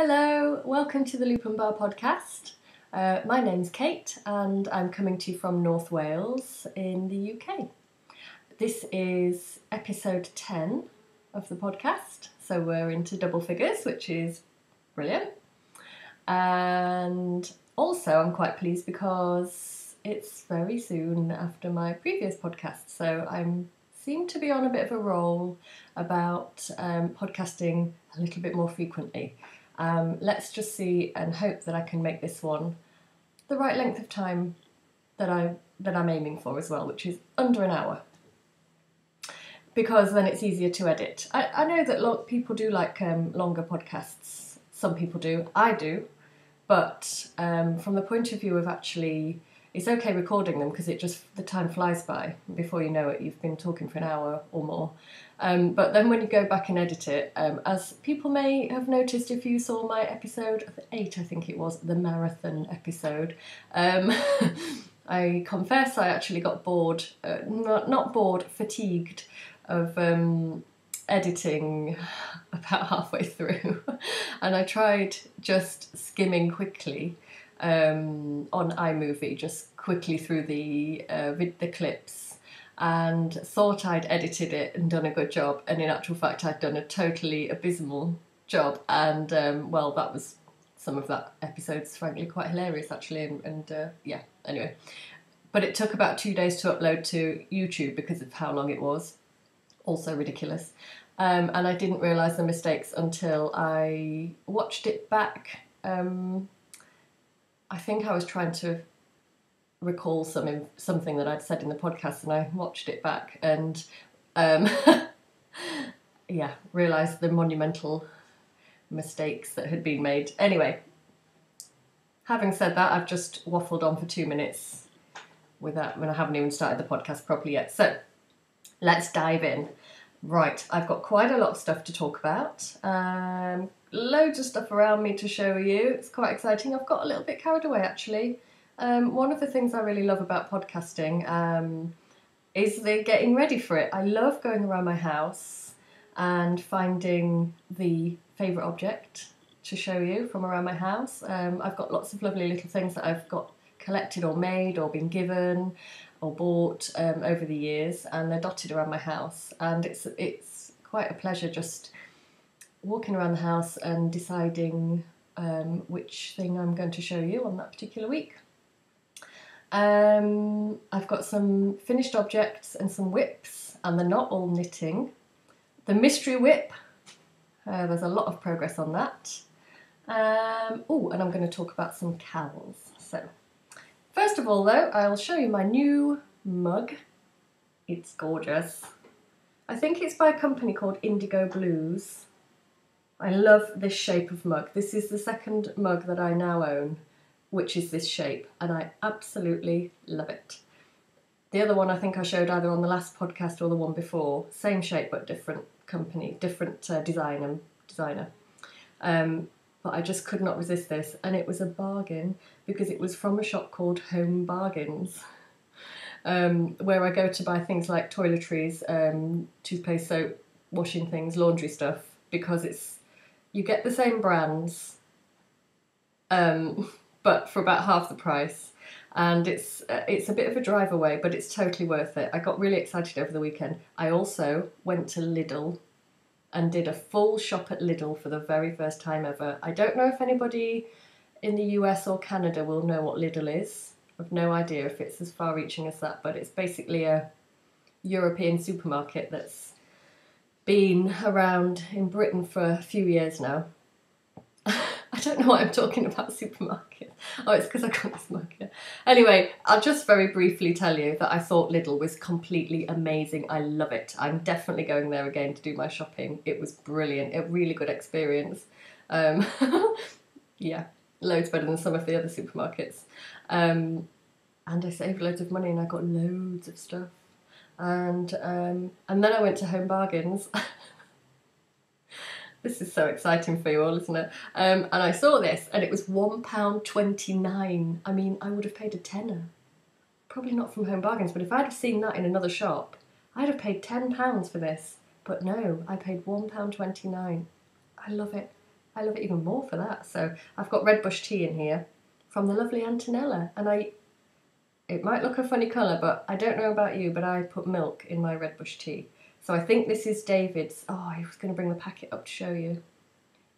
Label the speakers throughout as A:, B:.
A: Hello, welcome to the Loop and Bar podcast. My name's Kate and I'm coming to you from North Wales in the UK. This is episode 10 of the podcast, so we're into double figures, which is brilliant. And also I'm quite pleased because it's very soon after my previous podcast, so I seem to be on a bit of a roll about podcasting a little bit more frequently. Let's just see and hope that I can make this one the right length of time that I'm aiming for as well, which is under an hour, because then it's easier to edit. I know that people do like longer podcasts. Some people do. I do. But from the point of view of actually, it's okay recording them because the time flies by. Before you know it, you've been talking for an hour or more. But then when you go back and edit it, as people may have noticed if you saw my episode 8, I think it was, the marathon episode, I confess I actually got bored, not bored, fatigued of editing about halfway through. And I tried just skimming quickly on iMovie, just quickly through the clips, and thought I'd edited it and done a good job, and in actual fact I'd done a totally abysmal job, and well, that was some of that episode's frankly quite hilarious actually, and yeah, anyway. But it took about 2 days to upload to YouTube because of how long it was, also ridiculous, and I didn't realise the mistakes until I watched it back. I think I was trying to recall something that I'd said in the podcast, and I watched it back and yeah, realised the monumental mistakes that had been made. Anyway, having said that, I've just waffled on for 2 minutes when I haven't even started the podcast properly yet. So let's dive in. Right, I've got quite a lot of stuff to talk about. Loads of stuff around me to show you. It's quite exciting. I've got a little bit carried away actually. One of the things I really love about podcasting is the getting ready for it. I love going around my house and finding the favourite object to show you from around my house. I've got lots of lovely little things that I've got collected or made or been given or bought over the years, and they're dotted around my house, and it's quite a pleasure just walking around the house and deciding which thing I'm going to show you on that particular week. I've got some finished objects and some whips, and they're not all knitting. The Mystery WIP, there's a lot of progress on that. Oh, and I'm going to talk about some cowls. So, first of all though, I'll show you my new mug. It's gorgeous. I think it's by a company called Indigo Blues. I love this shape of mug. This is the second mug that I now own, which is this shape, and I absolutely love it. The other one I think I showed either on the last podcast or the one before, same shape but different company, different designer. But I just could not resist this, and it was a bargain because it was from a shop called Home Bargains, where I go to buy things like toiletries, toothpaste, soap, washing things, laundry stuff, because you get the same brands, but for about half the price, and it's a bit of a drive away, but it's totally worth it. I got really excited over the weekend. I also went to Lidl and did a full shop at Lidl for the very first time ever. I don't know if anybody in the US or Canada will know what Lidl is. I've no idea if it's as far-reaching as that, but it's basically a European supermarket that's been around in Britain for a few years now. I don't know why I'm talking about supermarkets. Oh, it's because I got this mug here. Anyway, I'll just very briefly tell you that I thought Lidl was completely amazing. I love it. I'm definitely going there again to do my shopping. It was brilliant. A really good experience. Yeah, loads better than some of the other supermarkets. And I saved loads of money and I got loads of stuff. And then I went to Home Bargains. This is so exciting for you all, isn't it? And I saw this, and it was £1.29. I mean, I would have paid a tenner. Probably not from Home Bargains, but if I'd have seen that in another shop, I'd have paid £10 for this. But no, I paid £1.29. I love it. I love it even more for that. So I've got red bush tea in here from the lovely Antonella, and it might look a funny colour, but I don't know about you, but I put milk in my red bush tea. So I think this is David's. Oh, I was going to bring the packet up to show you.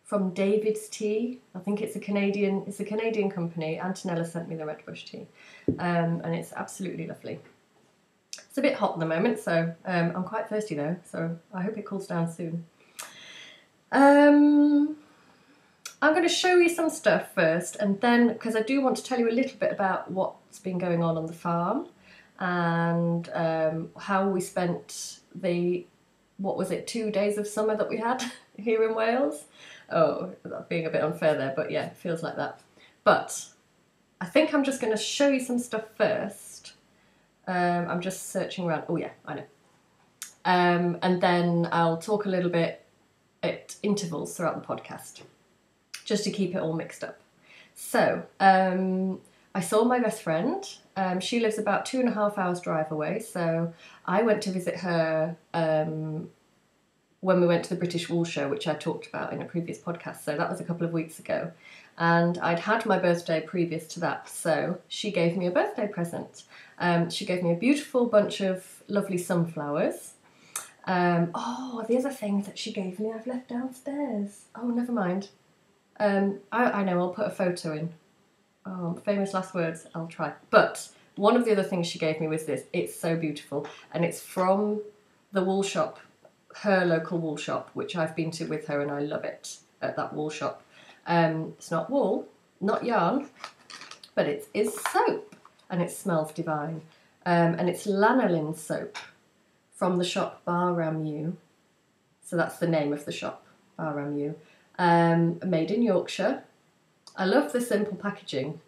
A: From David's Tea. I think it's a Canadian company. Antonella sent me the red bush tea, and it's absolutely lovely. It's a bit hot at the moment, so I'm quite thirsty though, so I hope it cools down soon. I'm going to show you some stuff first, and then, because I do want to tell you a little bit about what's been going on the farm, and how we spent the, what was it, 2 days of summer that we had here in Wales. Oh, that's being a bit unfair there, but yeah, it feels like that. But I think I'm just going to show you some stuff first. I'm just searching around. Oh yeah, I know. And then I'll talk a little bit at intervals throughout the podcast, just to keep it all mixed up. So, I saw my best friend. She lives about 2.5 hours drive away, so I went to visit her when we went to the British Wool Show, which I talked about in a previous podcast, so that was a couple of weeks ago. And I'd had my birthday previous to that, so she gave me a birthday present. She gave me a beautiful bunch of lovely sunflowers. Oh, the other thing that she gave me I've left downstairs. Oh, never mind. I know, I'll put a photo in. Oh, famous last words, I'll try. But one of the other things she gave me was this. It's so beautiful, and it's from the wool shop, her local wool shop, which I've been to with her, and I love it at that wool shop. It's not wool, not yarn, but it is soap, and it smells divine. And it's lanolin soap from the shop Bar Ramu. So that's the name of the shop, Bar Ramu. Made in Yorkshire. I love the simple packaging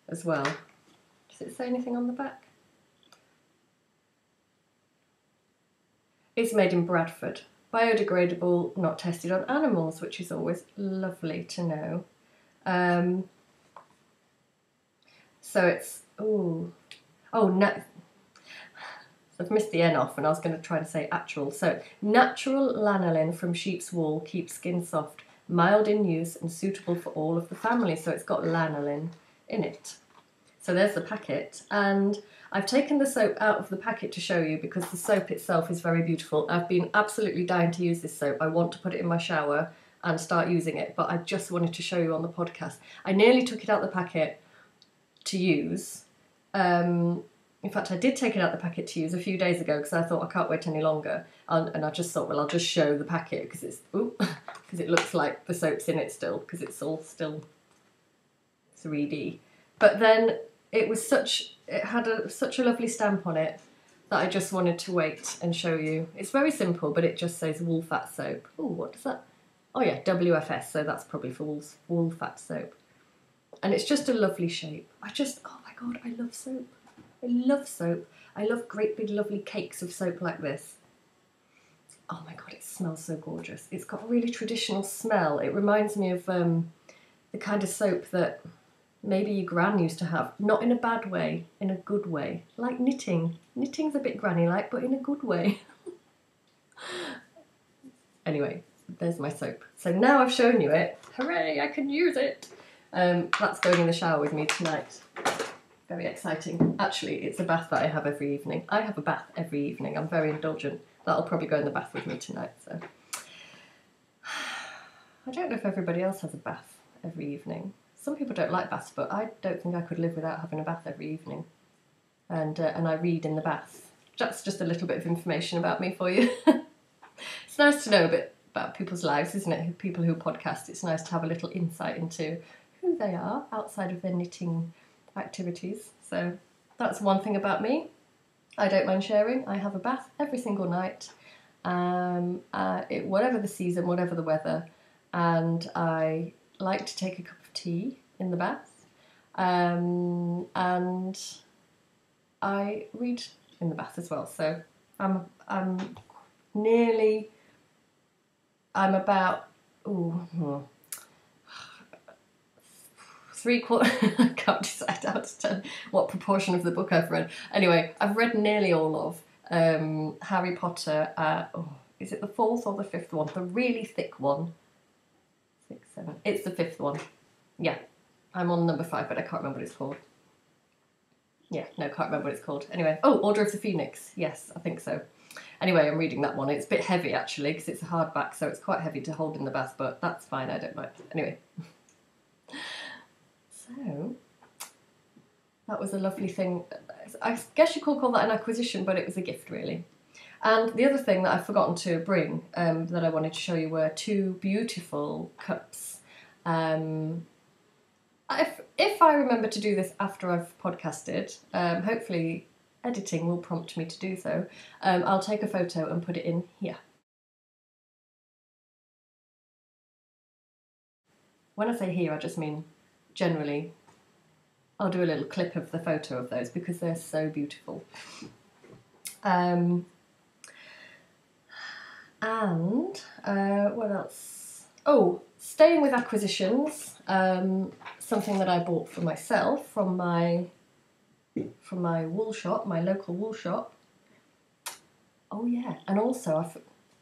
A: as well. Does it say anything on the back? It's made in Bradford. Biodegradable, not tested on animals, which is always lovely to know. So it's, no, I've missed the N off, and I was going to try to say actual. So, natural lanolin from sheep's wool keeps skin soft, mild in use and suitable for all of the family. So it's got lanolin in it. So there's the packet, and I've taken the soap out of the packet to show you because the soap itself is very beautiful. I've been absolutely dying to use this soap. I want to put it in my shower and start using it, but I just wanted to show you on the podcast. I nearly took it out the packet to use. In fact, I did take it out the packet to use a few days ago because I thought I can't wait any longer. And I just thought, well, I'll just show the packet because it looks like the soap's in it still, because it's all still 3D. But then it had such a lovely stamp on it that I just wanted to wait and show you. It's very simple, but it just says wool fat soap. Oh, what does that? Oh yeah, WFS, so that's probably for wool fat soap. And it's just a lovely shape. Oh my God, I love soap. I love soap. I love great big lovely cakes of soap like this. Oh my God, it smells so gorgeous. It's got a really traditional smell. It reminds me of the kind of soap that maybe your gran used to have. Not in a bad way, in a good way. Like knitting. Knitting's a bit granny-like, but in a good way. Anyway, there's my soap. So now I've shown you it. Hooray, I can use it. That's going in the shower with me tonight. Very exciting. Actually, it's a bath that I have every evening. I have a bath every evening. I'm very indulgent. That'll probably go in the bath with me tonight. So I don't know if everybody else has a bath every evening. Some people don't like baths, but I don't think I could live without having a bath every evening. And I read in the bath. That's just a little bit of information about me for you. It's nice to know a bit about people's lives, isn't it? People who podcast, it's nice to have a little insight into who they are outside of their knitting activities. So that's one thing about me. I don't mind sharing. I have a bath every single night, whatever the season, whatever the weather, and I like to take a cup of tea in the bath, and I read in the bath as well. So I'm about three-quarters, I can't decide how to tell what proportion of the book I've read. Anyway, I've read nearly all of Harry Potter. Is it the 4th or the 5th one? The really thick one. 6, 7. It's the 5th one. Yeah, I'm on number 5, but I can't remember what it's called. Yeah, no, can't remember what it's called. Anyway, oh, Order of the Phoenix. Yes, I think so. Anyway, I'm reading that one. It's a bit heavy, actually, because it's a hardback, so it's quite heavy to hold in the bath, but that's fine, I don't mind. Anyway. So, that was a lovely thing. I guess you could call that an acquisition, but it was a gift, really. And the other thing that I've forgotten to bring that I wanted to show you were 2 beautiful cups. If I remember to do this after I've podcasted, hopefully editing will prompt me to do so, I'll take a photo and put it in here. When I say here, I just mean generally. I'll do a little clip of the photo of those because they're so beautiful. And what else? Oh, staying with acquisitions, something that I bought for myself from my wool shop, my local wool shop. Oh yeah, and also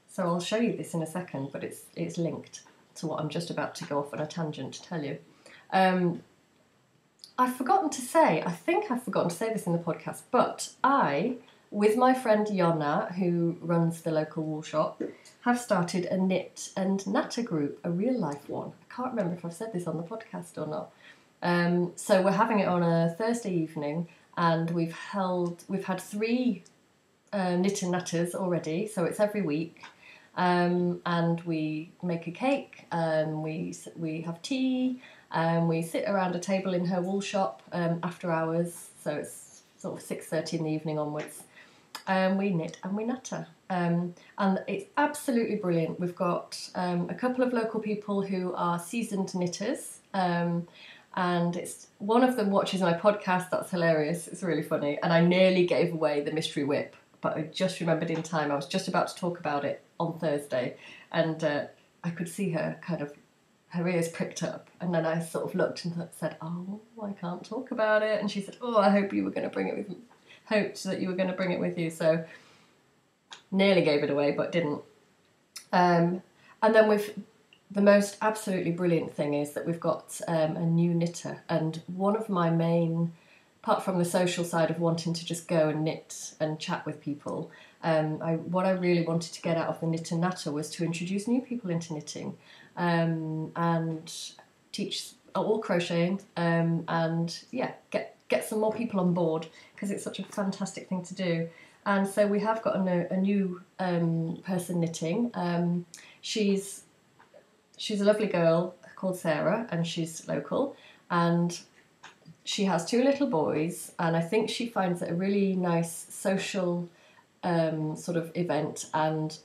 A: so I'll show you this in a second, but it's linked to what I'm just about to go off on a tangent to tell you. I think I've forgotten to say this in the podcast, but I, with my friend Jonna, who runs the local wool shop, have started a knit and natter group, a real life one. I can't remember if I've said this on the podcast or not. So we're having it on a Thursday evening, and we've had 3 knit and natters already, so it's every week. And we make a cake, we have tea, we sit around a table in her wool shop after hours, so it's sort of 6:30 in the evening onwards. We knit and we natter, and it's absolutely brilliant. We've got a couple of local people who are seasoned knitters, and it's one of them watches my podcast. That's hilarious. It's really funny, and I nearly gave away the Mystery WIP, but I just remembered in time. I was just about to talk about it on Thursday, and I could see her her ears pricked up, and then I sort of looked and said, "Oh, I can't talk about it." And she said, "Oh, I hope you were going to bring it with me. Hoped that you were going to bring it with you." So nearly gave it away, but didn't. And then the most absolutely brilliant thing is that we've got a new knitter, and one of my main, apart from the social side of wanting to just go and knit and chat with people, what I really wanted to get out of the knit and natter was to introduce new people into knitting, and teach all crocheting, and yeah, get some more people on board, because it's such a fantastic thing to do. And so we have got a new person knitting. She's a lovely girl called Sarah, and she's local, and she has 2 little boys, and I think she finds it a really nice social sort of event, and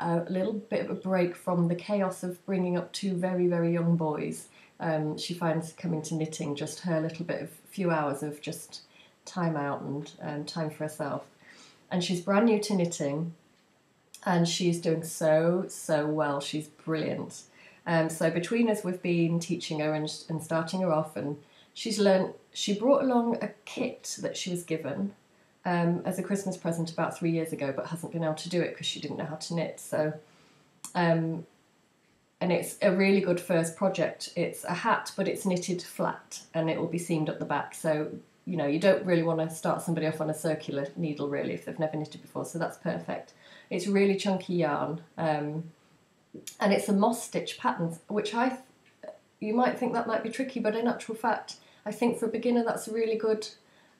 A: a little bit of a break from the chaos of bringing up 2 very, very young boys. She finds coming to knitting just her little bit of few hours of just time out and time for herself. And she's brand new to knitting, and she's doing so well. She's brilliant. So between us, we've been teaching her and starting her off, and she's learnt. She brought along a kit that she was given as a Christmas present about 3 years ago, but hasn't been able to do it because she didn't know how to knit. So, and it's a really good first project. It's a hat, but it's knitted flat, and it will be seamed at the back. So, you know, you don't really want to start somebody off on a circular needle, really, if they've never knitted before. So that's perfect. It's really chunky yarn, and it's a moss stitch pattern, which you might think that might be tricky, but in actual fact, I think for a beginner that's really good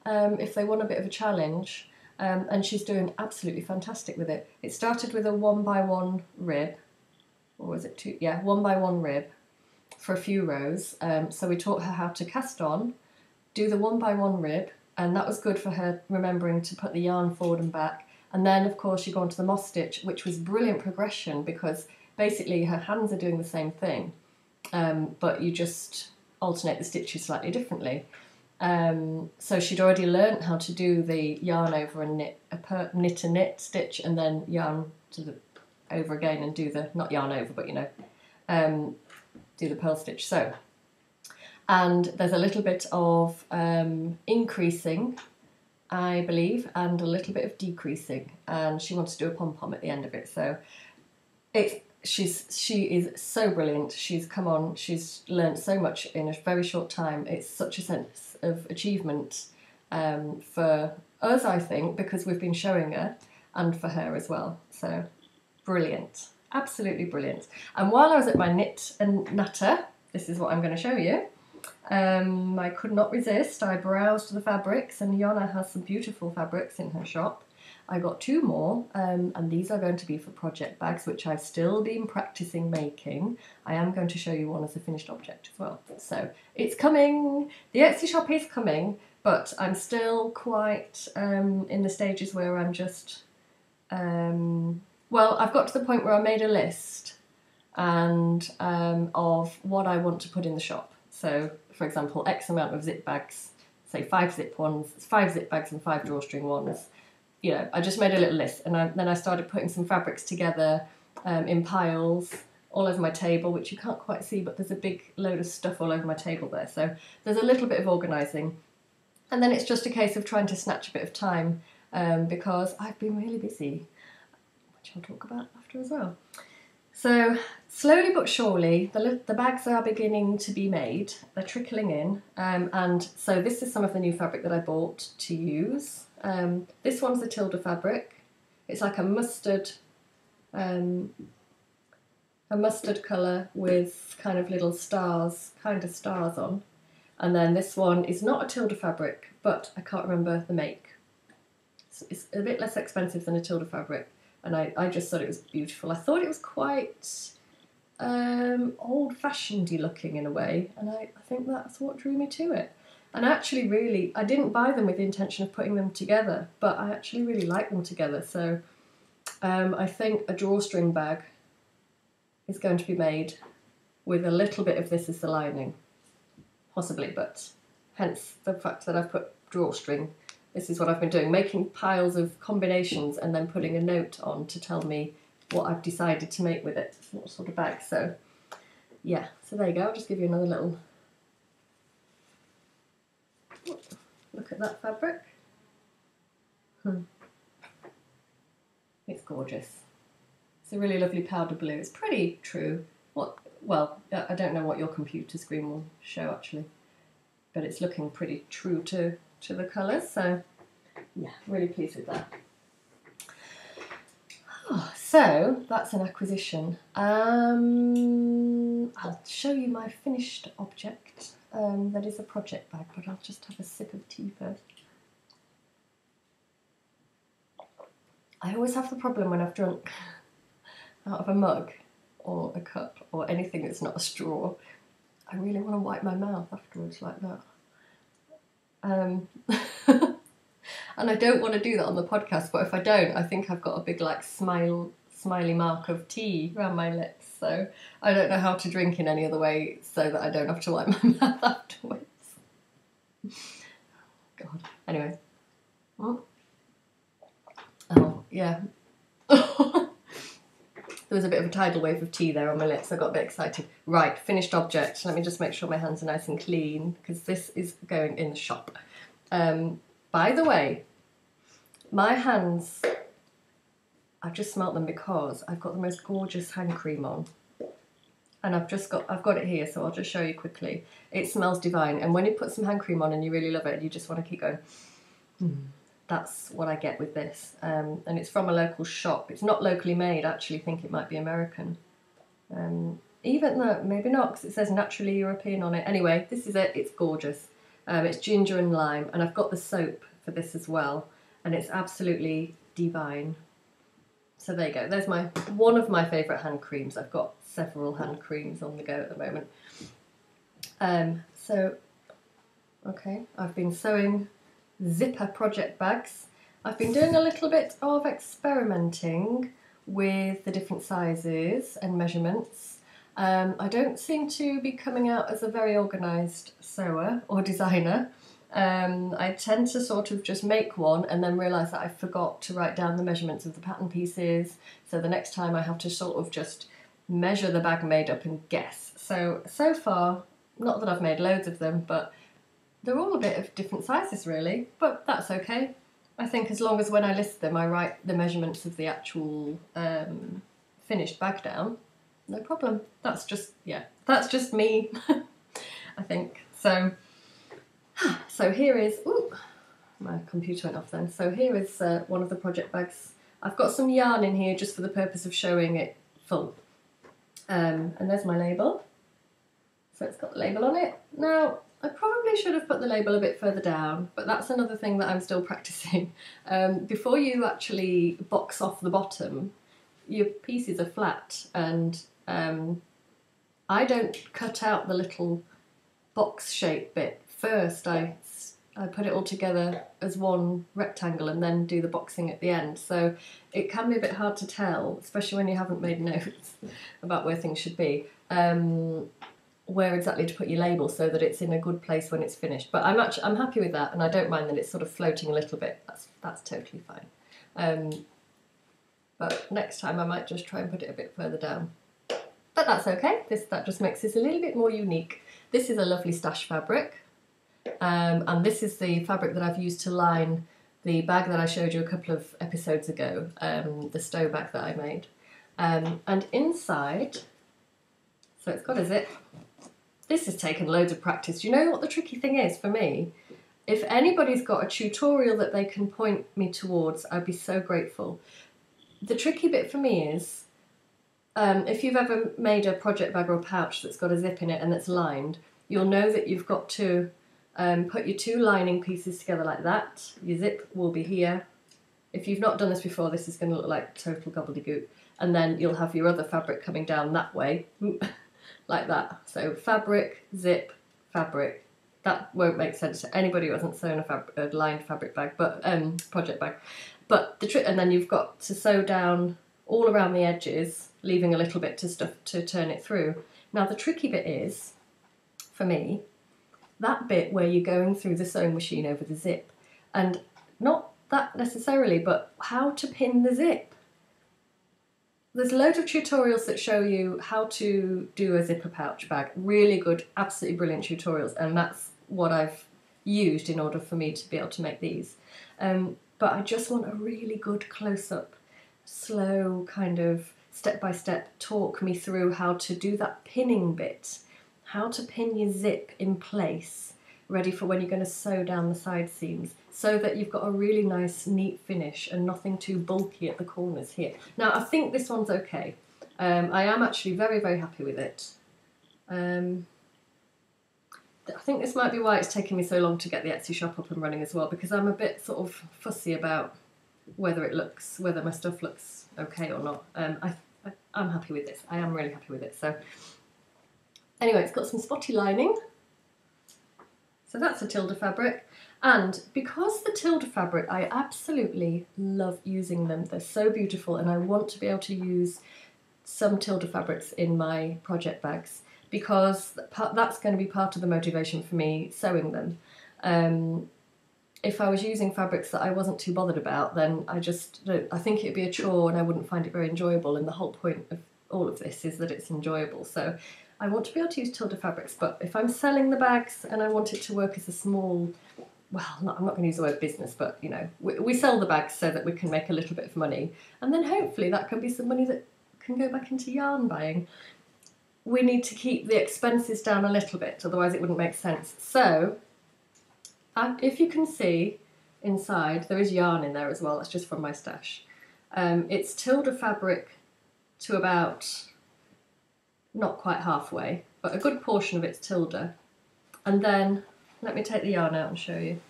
A: if they want a bit of a challenge. And she's doing absolutely fantastic with it. It started with a 1x1 rib, or was it 2? Yeah, 1x1 rib for a few rows. So we taught her how to cast on, do the 1x1 rib, and that was good for her remembering to put the yarn forward and back. And then, of course, you go on to the moss stitch, which was brilliant progression, because basically her hands are doing the same thing, but you just alternate the stitches slightly differently. So she'd already learnt how to do the yarn over and knit a knit stitch, and then yarn over again and do the, not yarn over, but you know, do the purl stitch. So, and there's a little bit of increasing, I believe, and a little bit of decreasing, and she wants to do a pom-pom at the end of it. So she is so brilliant. She's come on, she's learnt so much in a very short time. It's such a sense of achievement for us, I think, because we've been showing her, and for her as well. So brilliant, absolutely brilliant. And while I was at my knit and natter, this is what I'm going to show you. I could not resist. I browsed the fabrics, and Jonna has some beautiful fabrics in her shop. I got 2 more, and these are going to be for project bags, which I've still been practicing making. I am going to show you one as a finished object as well. So it's coming. The Etsy shop is coming, but I'm still quite in the stages where I'm just, well, I've got to the point where I made a list and of what I want to put in the shop. So, for example, X amount of zip bags, say 5 zip ones, 5 zip bags and 5 drawstring ones. You know, I just made a little list, and then I started putting some fabrics together in piles all over my table, which you can't quite see, but there's a big load of stuff all over my table there. So there's a little bit of organising. And then it's just a case of trying to snatch a bit of time because I've been really busy, which I'll talk about after as well. So slowly but surely, the bags are beginning to be made. They're trickling in. And so this is some of the new fabric that I bought to use. This one's the Tilda fabric. It's like a mustard colour with kind of little stars on. And then this one is not a Tilda fabric, but I can't remember the make. It's a bit less expensive than a Tilda fabric, and I just thought it was beautiful. I thought it was quite old-fashioned-y looking in a way, and I think that's what drew me to it. And actually really, I didn't buy them with the intention of putting them together, but I actually really like them together. So I think a drawstring bag is going to be made with a little bit of this as the lining, possibly, but hence the fact that I've put drawstring. This is what I've been doing, making piles of combinations and then putting a note on to tell me what I've decided to make with it, what sort of bag. So yeah, so there you go. I'll just give you another little look at that fabric. It's gorgeous. It's a really lovely powder blue. It's pretty true. Well, I don't know what your computer screen will show actually, but it's looking pretty true to the colours. So yeah, really pleased with that. Oh, so that's an acquisition. I'll show you my finished object. That is a project bag, but I'll just have a sip of tea first. I always have the problem when I've drunk out of a mug or a cup or anything that's not a straw. I really want to wipe my mouth afterwards like that. And I don't want to do that on the podcast, but if I don't, I think I've got a big like smiley mark of tea around my lips. So I don't know how to drink in any other way so that I don't have to wipe my mouth afterwards. God. Anyway. Oh yeah. There was a bit of a tidal wave of tea there on my lips. I got a bit excited. Right, finished object. Let me just make sure my hands are nice and clean because this is going in the shop. By the way, my hands, I've just smelt them because I've got the most gorgeous hand cream on. And I've got it here, so I'll just show you quickly. It smells divine, and when you put some hand cream on and you really love it, you just want to keep going. That's what I get with this. And it's from a local shop. It's not locally made. I actually think it might be American. Even though, maybe not, because it says naturally European on it. Anyway, this is it. It's gorgeous. It's ginger and lime, and I've got the soap for this as well, and it's absolutely divine. So there you go. There's one of my favourite hand creams. I've got several hand creams on the go at the moment. Okay, I've been sewing zipper project bags. I've been doing a little bit of experimenting with the different sizes and measurements. I don't seem to be coming out as a very organised sewer or designer. I tend to sort of just make one and then realise that I forgot to write down the measurements of the pattern pieces, so the next time I have to sort of just measure the bag made up and guess. So far, not that I've made loads of them, but they're all a bit of different sizes really, but that's okay. I think as long as when I list them I write the measurements of the actual finished bag down, no problem. That's just, yeah, that's just me, I think. So here is, ooh, my computer went off then. So here is one of the project bags. I've got some yarn in here just for the purpose of showing it full. And there's my label. So it's got the label on it. Now, I probably should have put the label a bit further down, but that's another thing that I'm still practicing. Before you actually box off the bottom, your pieces are flat, and I don't cut out the little box shape bit first. I put it all together as one rectangle and then do the boxing at the end. So it can be a bit hard to tell, especially when you haven't made notes about where things should be, where exactly to put your label so that it's in a good place when it's finished. But I'm happy with that, and I don't mind that it's sort of floating a little bit. That's totally fine. But next time I might just try and put it a bit further down. But that's okay. That just makes this a little bit more unique. This is a lovely stash fabric. And this is the fabric that I've used to line the bag that I showed you a couple of episodes ago, the stow bag that I made. And inside, so it's got a zip. This has taken loads of practice. Do you know what the tricky thing is for me? If anybody's got a tutorial that they can point me towards, I'd be so grateful. The tricky bit for me is, if you've ever made a project bag or a pouch that's got a zip in it and that's lined, you'll know that you've got to put your two lining pieces together like that. Your zip will be here. If you've not done this before, this is going to look like total gobbledygook. And then you'll have your other fabric coming down that way, like that. So fabric, zip, fabric. That won't make sense to anybody who hasn't sewn a lined fabric bag, but project bag. But the trick, and then you've got to sew down all around the edges, leaving a little bit to turn it through. Now the tricky bit is, for me, that bit where you're going through the sewing machine over the zip, and not that necessarily, but how to pin the zip. There's a load of tutorials that show you how to do a zipper pouch bag. Really good, absolutely brilliant tutorials, and that's what I've used in order for me to be able to make these. But I just want a really good close-up, slow kind of step-by-step talk me through how to do that pinning bit, how to pin your zip in place, ready for when you're going to sew down the side seams, so that you've got a really nice neat finish and nothing too bulky at the corners here. Now I think this one's okay. I am actually very, very happy with it. I think this might be why it's taken me so long to get the Etsy shop up and running as well, because I'm a bit sort of fussy about whether my stuff looks okay or not. I'm happy with this. I am really happy with it. So anyway, it's got some spotty lining. So that's a Tilda fabric. And because the Tilda fabric, I absolutely love using them. They're so beautiful, and I want to be able to use some Tilda fabrics in my project bags, because that's going to be part of the motivation for me sewing them. If I was using fabrics that I wasn't too bothered about, then I think it'd be a chore and I wouldn't find it very enjoyable, and the whole point of all of this is that it's enjoyable. So I want to be able to use Tilda fabrics, but if I'm selling the bags and I want it to work as a small, well, I'm not going to use the word business, but you know, we sell the bags so that we can make a little bit of money, and then hopefully that can be some money that can go back into yarn buying. We need to keep the expenses down a little bit, otherwise it wouldn't make sense. So if you can see inside, there is yarn in there as well. That's just from my stash. It's Tilda fabric to about, not quite halfway, but a good portion of it's Tilda. And then, let me take the yarn out and show you.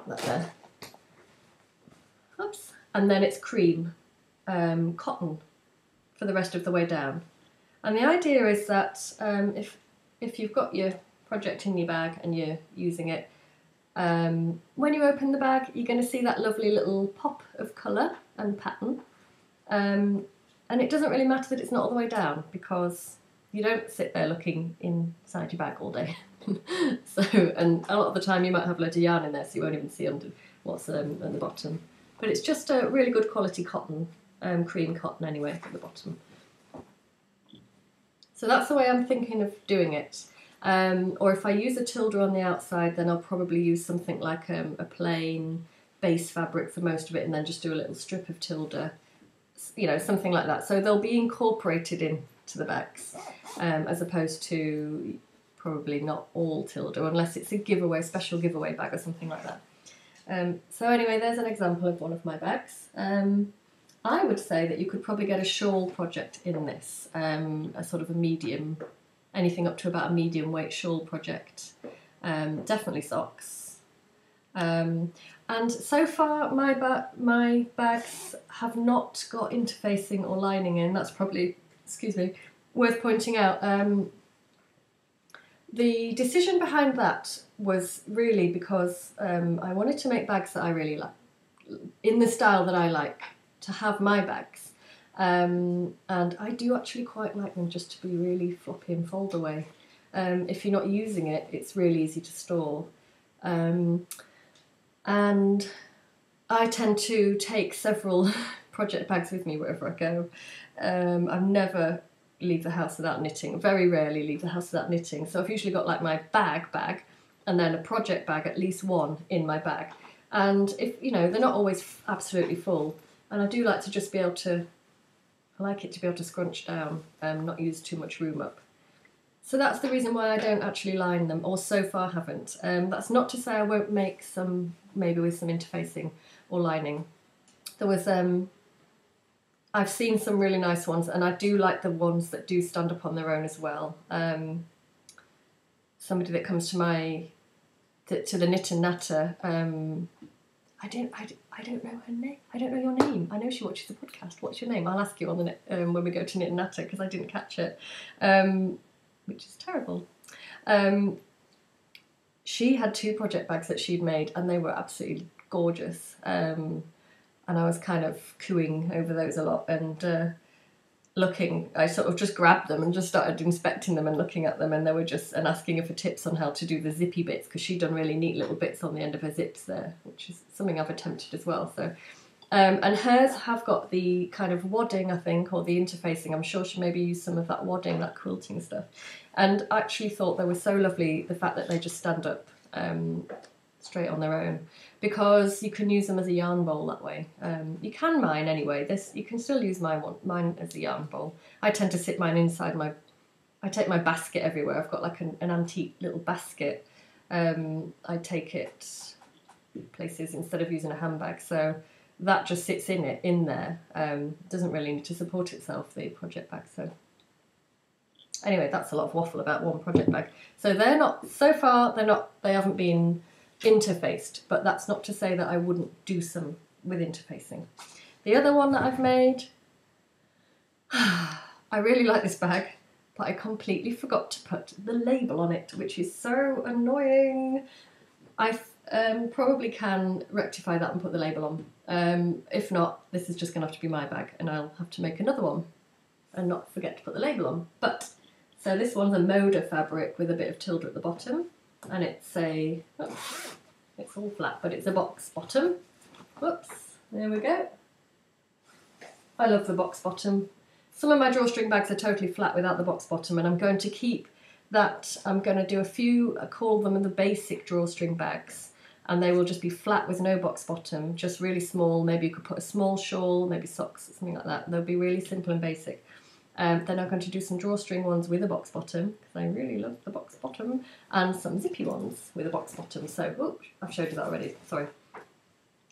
A: That there. Oops. And then it's cream, cotton for the rest of the way down. And the idea is that if you've got your project in your bag and you're using it, when you open the bag, you're going to see that lovely little pop of colour and pattern. And it doesn't really matter that it's not all the way down, because you don't sit there looking inside your bag all day. And a lot of the time you might have loads of yarn in there, so you won't even see under what's at the bottom. But it's just a really good quality cotton, cream cotton anyway, at the bottom. So that's the way I'm thinking of doing it. Or if I use a Tilda on the outside, then I'll probably use something like a plain base fabric for most of it, and then just do a little strip of Tilda, you know, something like that. So they'll be incorporated into to the bags, as opposed to probably not all Tilda, unless it's a giveaway, special giveaway bag or something like that. So anyway, there's an example of one of my bags. I would say that you could probably get a shawl project in this, a sort of a medium, anything up to about a medium weight shawl project. Definitely socks. And so far my bags have not got interfacing or lining in. That's probably, excuse me, worth pointing out. The decision behind that was really because I wanted to make bags that I really like, in the style that I like to have my bags. And I do actually quite like them just to be really floppy and fold away. If you're not using it, it's really easy to store. And I tend to take several project bags with me wherever I go. I've never leave the house without knitting, very rarely leave the house without knitting. So I've usually got like my bag and then a project bag, at least one in my bag. And if, you know, they're not always absolutely full. And I do like to just be able to, I like it to be able to scrunch down and not use too much room up. So that's the reason why I don't actually line them, or so far haven't. That's not to say I won't make some, maybe with some interfacing or lining. There was, I've seen some really nice ones, and I do like the ones that do stand up on their own as well. Somebody that comes to the Knit and Natter, I don't know her name. I don't know your name. I know she watches the podcast. What's your name? I'll ask you on the when we go to Knit and Natter, because I didn't catch it, which is terrible. She had 2 project bags that she'd made, and they were absolutely gorgeous. And I was kind of cooing over those a lot and looking. I sort of just grabbed them and just started inspecting them and looking at them, and they were just, and asking her for tips on how to do the zippy bits, because she'd done really neat little bits on the end of her zips there, which is something I've attempted as well. So, and hers have got the kind of wadding, I think, or the interfacing. I'm sure she maybe used some of that wadding, that quilting stuff, and I actually thought they were so lovely, the fact that they just stand up straight on their own, because you can use them as a yarn bowl that way. You can mine anyway. This, you can still use mine as a yarn bowl. I tend to sit mine inside my, I take my basket everywhere. I've got like an antique little basket. I take it places instead of using a handbag, so that just sits in there. Doesn't really need to support itself, the project bag. So anyway, that's a lot of waffle about one project bag. So they're not, so far they haven't been interfaced, but that's not to say that I wouldn't do some with interfacing. The other one that I've made, I really like this bag, but I completely forgot to put the label on it, which is so annoying. I probably can rectify that and put the label on. If not, this is just going to have to be my bag, and I'll have to make another one and not forget to put the label on. But so this one's a Moda fabric with a bit of Tilda at the bottom, and it's a, oops, it's all flat, but it's a box bottom. Whoops, there we go. I love the box bottom. Some of my drawstring bags are totally flat without the box bottom, and I'm going to keep that. I'm going to do a few, I call them the basic drawstring bags, and they will just be flat with no box bottom, just really small. Maybe you could put a small shawl, maybe socks, something like that. They'll be really simple and basic. Then I'm going to do some drawstring ones with a box bottom, because I really love the box bottom, and some zippy ones with a box bottom. So, oops, I've showed you that already, sorry.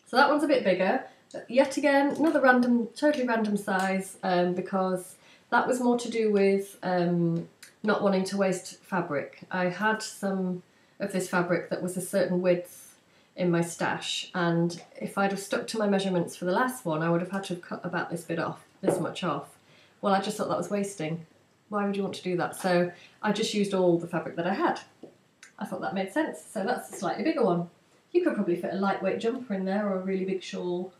A: So that one's a bit bigger. Yet again, another random, totally random size, because that was more to do with not wanting to waste fabric. I had some of this fabric that was a certain width in my stash, and if I'd have stuck to my measurements for the last one, I would have had to have cut about this bit off, this much off. Well, I just thought that was wasting. Why would you want to do that? So I just used all the fabric that I had. I thought that made sense. So that's a slightly bigger one. You could probably fit a lightweight jumper in there, or a really big shawl.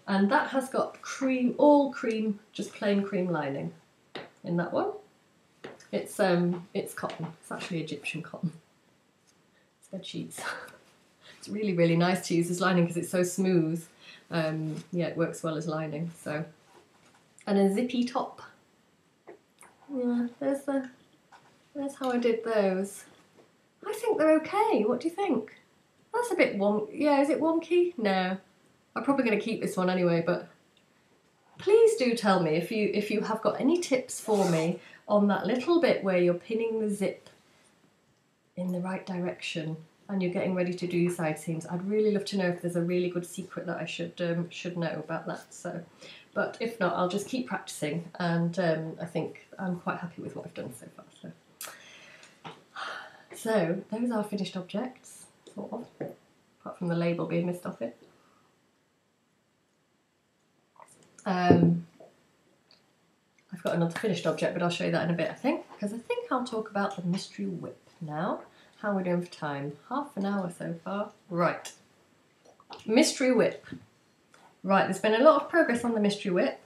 A: And that has got cream, all cream, just plain cream lining in that one. It's cotton. It's actually Egyptian cotton. It's bed sheets. It's really, really nice to use as lining because it's so smooth. Yeah, it works well as lining. So. And a zippy top. Yeah, there's how I did those. I think they're okay. What do you think? That's a bit wonky. Yeah, is it wonky? No. I'm probably going to keep this one anyway, but please do tell me if you have got any tips for me on that little bit where you're pinning the zip in the right direction and you're getting ready to do your side seams. I'd really love to know if there's a really good secret that I should know about that. So, but if not, I'll just keep practicing, and I think I'm quite happy with what I've done so far. So those are finished objects, sort of, apart from the label being missed off it. I've got another finished object, but I'll show you that in a bit, I think, because I think I'll talk about the Mystery WIP now. How are we doing for time? Half an hour so far. Right. Mystery WIP. Right, there's been a lot of progress on the Mystery WIP.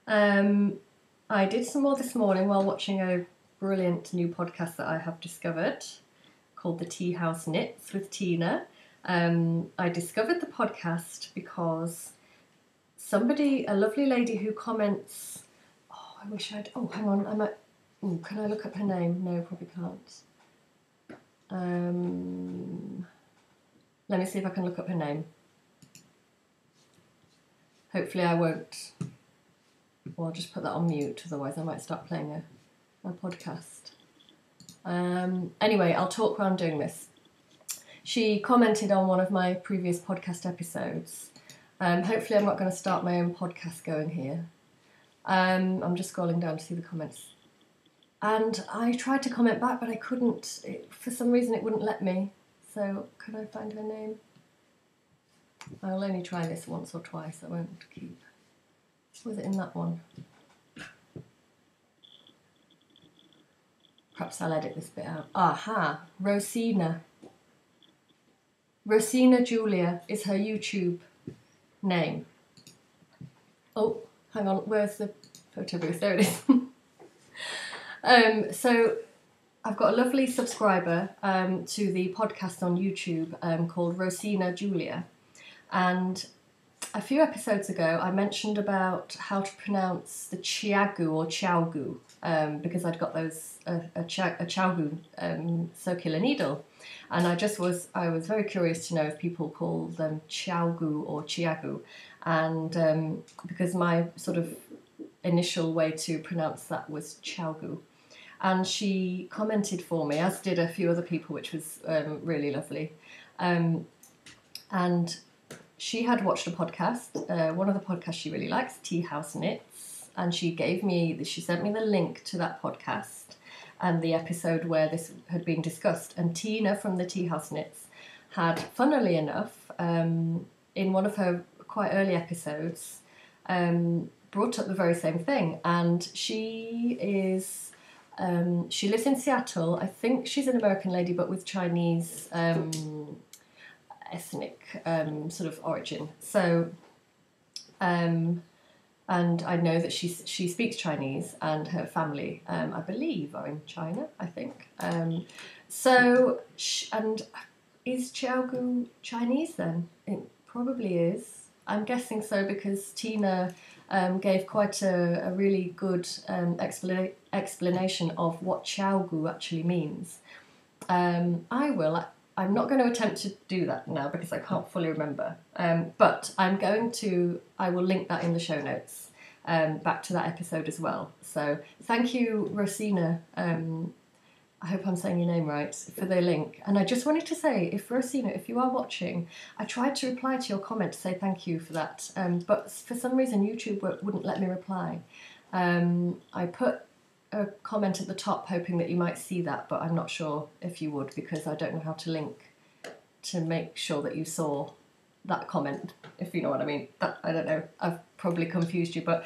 A: I did some more this morning while watching a brilliant new podcast that I have discovered called The Tea House Knits with Tina. I discovered the podcast because somebody, a lovely lady who comments, oh, I wish I'd, oh, hang on, can I look up her name? No, probably can't. Let me see if I can look up her name. Hopefully I won't, well, I'll just put that on mute, otherwise I might start playing a podcast. Anyway, I'll talk while I'm doing this. She commented on one of my previous podcast episodes. Hopefully I'm not going to start my own podcast going here. I'm just scrolling down to see the comments. And I tried to comment back, but I couldn't. For some reason, it wouldn't let me. So, could I find her name? I'll only try this once or twice. I won't keep. Was it in that one? Perhaps I'll edit this bit out. Aha! Rosina. Rosina Julia is her YouTube name. Oh, hang on. Where's the photo booth? There it is. So I've got a lovely subscriber to the podcast on YouTube called Rosina Julia, and a few episodes ago I mentioned about how to pronounce the chiagu or chiaogu because I'd got those a chiaogu circular needle, and I was very curious to know if people call them chiaogu or chiagu, and because my sort of initial way to pronounce that was chiaogu. And she commented for me, as did a few other people, which was really lovely. And she had watched a podcast, one of the podcasts she really likes, Tea House Knits, and she sent me the link to that podcast and the episode where this had been discussed. And Tina from the Tea House Knits had, funnily enough, in one of her quite early episodes, brought up the very same thing. And she is... she lives in Seattle. I think she's an American lady, but with Chinese ethnic sort of origin. So, and I know that she speaks Chinese, and her family, I believe, are in China. I think. And is Chiaogu Chinese then? It probably is. I'm guessing so because Tina gave quite a really good explanation of what Chiaogu actually means. I'm not going to attempt to do that now because I can't fully remember. But I will link that in the show notes back to that episode as well. So thank you, Rosina. I hope I'm saying your name right, for the link. And I just wanted to say, Rosina, if you are watching, I tried to reply to your comment to say thank you for that, but for some reason YouTube wouldn't let me reply. I put a comment at the top hoping that you might see that, but I'm not sure if you would because I don't know how to link to make sure that you saw that comment, if you know what I mean. I don't know, I've probably confused you, but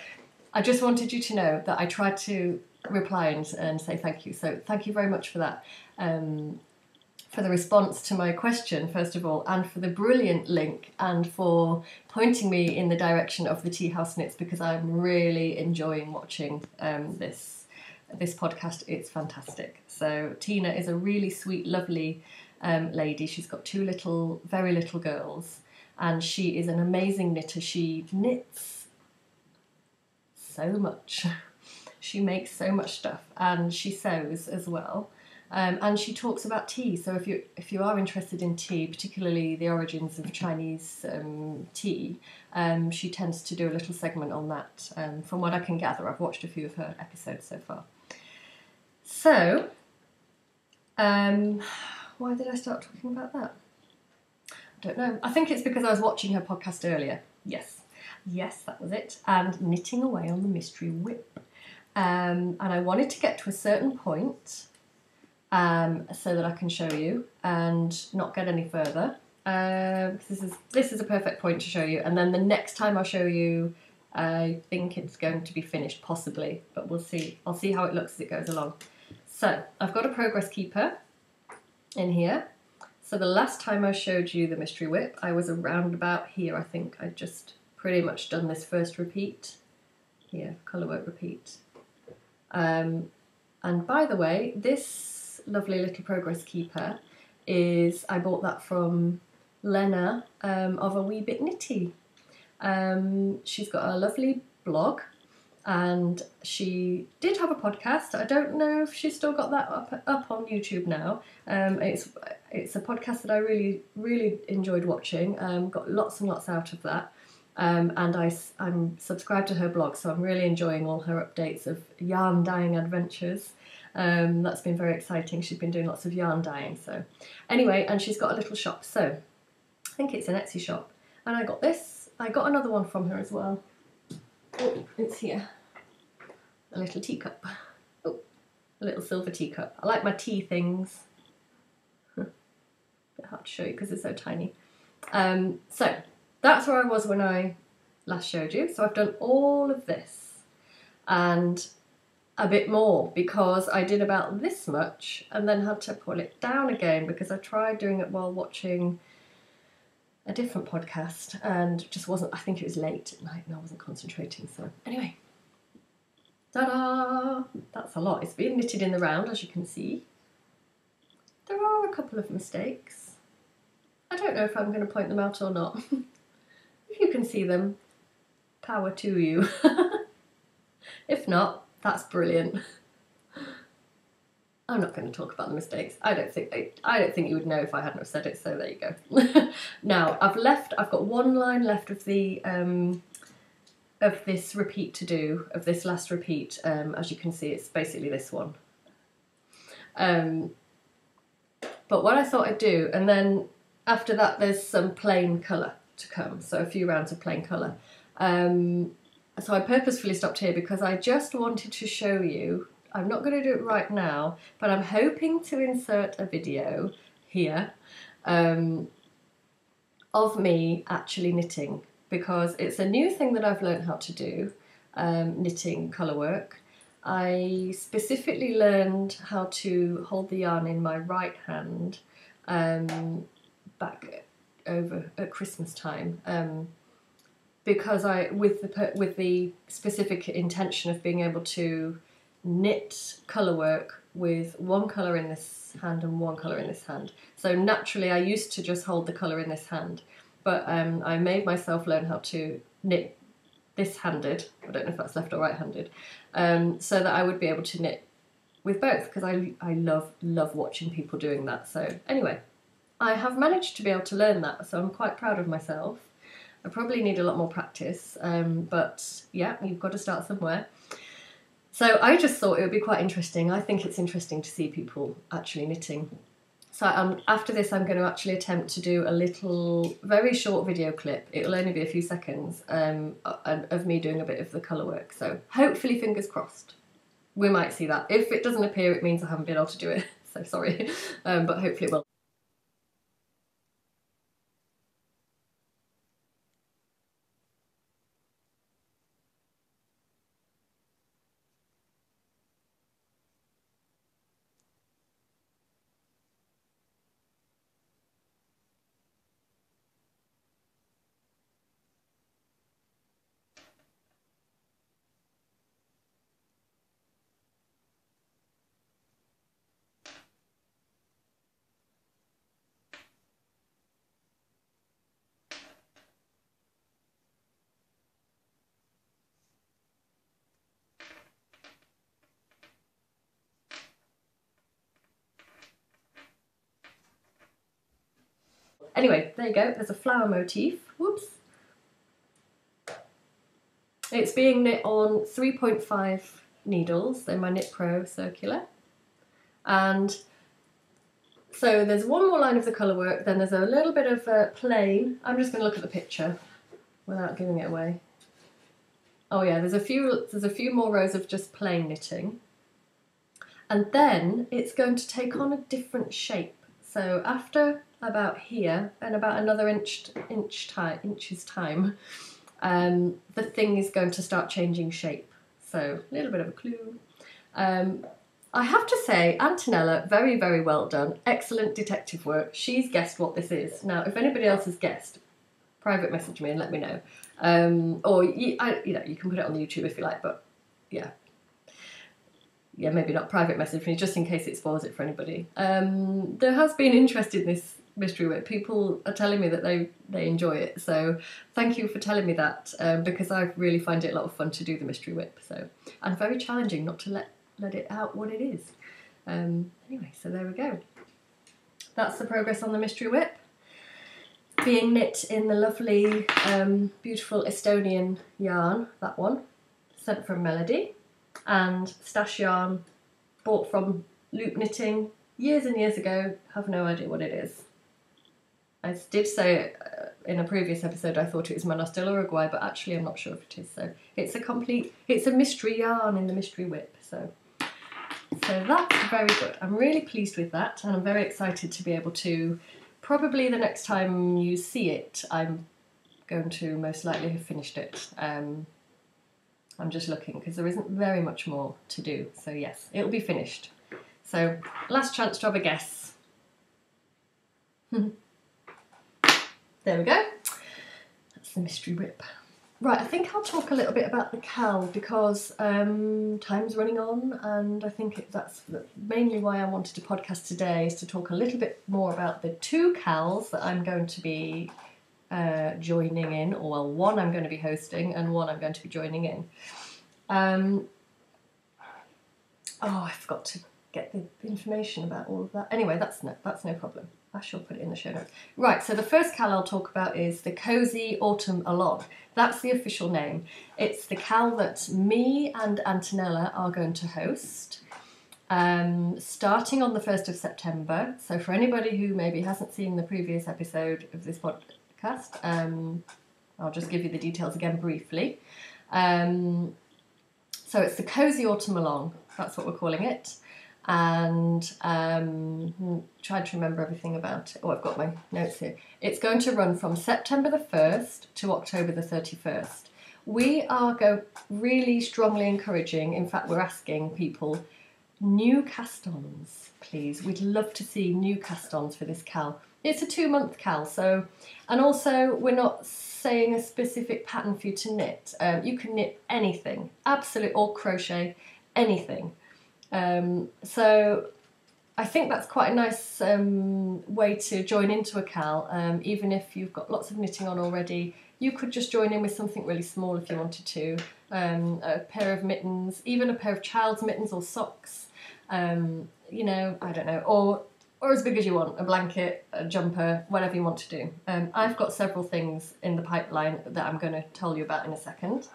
A: I just wanted you to know that I tried to reply and say thank you. So thank you very much for that, for the response to my question, first of all, and for the brilliant link, and for pointing me in the direction of the Tea House Knits, because I'm really enjoying watching this podcast. It's fantastic. So Tina is a really sweet, lovely lady. She's got two very little girls, and she is an amazing knitter. She knits so much. She makes so much stuff, and she sews as well. And she talks about tea. So if you are interested in tea, particularly the origins of Chinese tea, she tends to do a little segment on that. From what I can gather, I've watched a few of her episodes so far. So, why did I start talking about that? I don't know. I think it's because I was watching her podcast earlier. Yes, that was it. And knitting away on the Mystery WIP. And I wanted to get to a certain point so that I can show you and not get any further. This is a perfect point to show you. And then the next time I show you, I think it's going to be finished, possibly, but we'll see. I'll see how it looks as it goes along. So I've got a progress keeper in here. So the last time I showed you the Mystery WIP, I was around about here. I think I'd just pretty much done this first repeat. Here, colourwork repeat. And by the way, this lovely little progress keeper I bought that from Lena of A Wee Bit Nitty. She's got a lovely blog and she did have a podcast. I don't know if she's still got that up on YouTube now. It's a podcast that I really enjoyed watching. Got lots and lots out of that. And I'm subscribed to her blog, so I'm really enjoying all her updates of yarn dyeing adventures. That's been very exciting. She's been doing lots of yarn dyeing. So anyway, and she's got a little shop. So I think it's an Etsy shop. And I got this. I got another one from her as well. Oh, it's here. A little teacup. Oh, a little silver teacup. I like my tea things. Bit hard to show you because it's so tiny. So that's where I was when I last showed you. So I've done all of this and a bit more because I did about this much and then had to pull it down again because I tried doing it while watching a different podcast and just wasn't, I think it was late at night and I wasn't concentrating. So anyway, ta-da! That's a lot. It's been knitted in the round, as you can see. There are a couple of mistakes. I don't know if I'm going to point them out or not. If you can see them, power to you. If not, that's brilliant. I'm not going to talk about the mistakes. I don't think you would know if I hadn't have said it, so there you go. Now, I've got one line left of the of this repeat to do, of this last repeat. As you can see, it's basically this one. But what I thought I'd do, and then after that there's some plain colour to come, so a few rounds of plain colour. So I purposefully stopped here because I just wanted to show you, I'm not going to do it right now, but I'm hoping to insert a video here of me actually knitting, because it's a new thing that I've learned how to do, knitting colourwork. I specifically learned how to hold the yarn in my right hand back over at Christmas time, because with the specific intention of being able to knit colourwork with one colour in this hand and one colour in this hand. So naturally I used to just hold the colour in this hand, but I made myself learn how to knit this handed, I don't know if that's left or right handed, so that I would be able to knit with both, because I love watching people doing that. So anyway, I have managed to be able to learn that, so I'm quite proud of myself. I probably need a lot more practice, but yeah, you've got to start somewhere. So I just thought it would be quite interesting. I think it's interesting to see people actually knitting. So after this I'm going to actually attempt to do a little, very short video clip. It'll only be a few seconds of me doing a bit of the colourwork. So hopefully, fingers crossed, we might see that. If it doesn't appear, it means I haven't been able to do it. So sorry, but hopefully it will. Anyway, there you go. There's a flower motif. Whoops. It's being knit on 3.5 needles. They're my Knit Pro circular. And so there's one more line of the colour work, then there's a little bit of plain. I'm just going to look at the picture without giving it away. Oh yeah, there's a few more rows of just plain knitting. And then it's going to take on a different shape. So after about here and about another inches time, the thing is going to start changing shape. So a little bit of a clue. I have to say, Antonella, very, very well done. Excellent detective work. She's guessed what this is. Now, if anybody else has guessed, private message me and let me know. Or you can put it on YouTube if you like, but yeah. Yeah, maybe not private message me, just in case it spoils it for anybody. There has been interest in this Mystery WIP. People are telling me that they enjoy it, so thank you for telling me that, because I really find it a lot of fun to do the Mystery WIP, so, and very challenging not to let it out what it is. Anyway, so there we go. That's the progress on the Mystery WIP. Being knit in the lovely, beautiful Estonian yarn, that one, sent from Melody, and stash yarn bought from Loop Knitting years and years ago. Have no idea what it is. I did say in a previous episode I thought it was Manos del Uruguay, but actually I'm not sure if it is. So it's a mystery yarn in the Mystery WIP. So that's very good. I'm really pleased with that, and I'm very excited to be able to, probably the next time you see it, I'm going to most likely have finished it. I'm just looking because there isn't very much more to do. So yes, it'll be finished. So last chance to have a guess. There we go. That's the Mystery WIP. Right, I think I'll talk a little bit about the cowl because time's running on, and I think that's mainly why I wanted to podcast today, is to talk a little bit more about the two cowls that I'm going to be joining in, or well, one I'm going to be hosting and one I'm going to be joining in. Oh, I forgot to get the information about all of that. Anyway, that's no problem. I shall put it in the show notes. Right, so the first cowl I'll talk about is the Cozy Autumn Along. That's the official name. It's the cowl that me and Antonella are going to host, starting on the 1st of September. So for anybody who maybe hasn't seen the previous episode of this podcast, I'll just give you the details again briefly. So it's the Cozy Autumn Along, that's what we're calling it. And tried to remember everything about it. Oh, I've got my notes here. It's going to run from September the 1st to October the 31st. We are really strongly encouraging, in fact we're asking people, new cast-ons, please. We'd love to see new cast-ons for this cowl. It's a 2-month cowl, so, and also we're not saying a specific pattern for you to knit. You can knit anything, absolute, or crochet, anything. So I think that's quite a nice way to join into a cowl. Even if you've got lots of knitting on already, you could just join in with something really small if you wanted to. A pair of mittens, even a pair of child's mittens or socks, you know, I don't know, or as big as you want, a blanket, a jumper, whatever you want to do. I've got several things in the pipeline that I'm going to tell you about in a second.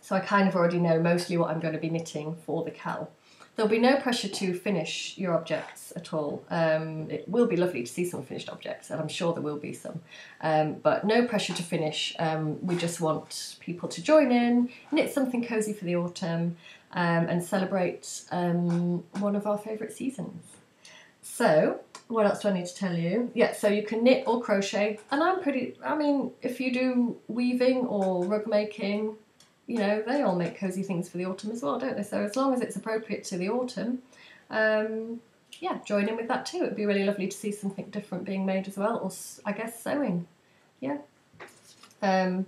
A: So I kind of already know mostly what I'm going to be knitting for the cowl. There'll be no pressure to finish your objects at all. It will be lovely to see some finished objects, and I'm sure there will be some. But no pressure to finish. We just want people to join in, knit something cosy for the autumn, and celebrate one of our favourite seasons. So, what else do I need to tell you? Yeah, so you can knit or crochet, and if you do weaving or rug making, you know, they all make cosy things for the autumn as well, don't they? So as long as it's appropriate to the autumn, yeah, join in with that too. It'd be really lovely to see something different being made as well, or I guess sewing, yeah. I'm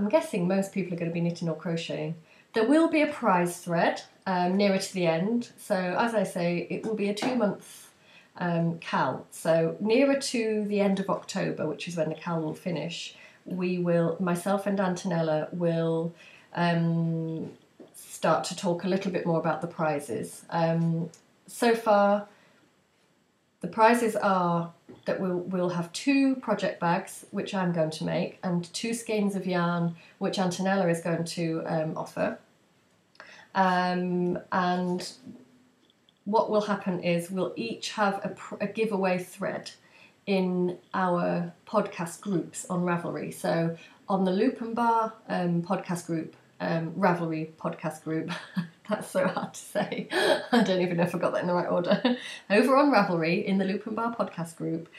A: guessing most people are going to be knitting or crocheting. There will be a prize thread nearer to the end. So as I say, it will be a 2-month cowl. So nearer to the end of October, which is when the cowl will finish, myself and Antonella will start to talk a little bit more about the prizes. So far, the prizes are that we'll have 2 project bags, which I'm going to make, and 2 skeins of yarn, which Antonella is going to offer. And what will happen is we'll each have a giveaway thread in our podcast groups on Ravelry. So on the Loop and Bar podcast group, Ravelry podcast group, that's so hard to say, I don't even know if I got that in the right order. Over on Ravelry, in the Loop and Bar podcast group,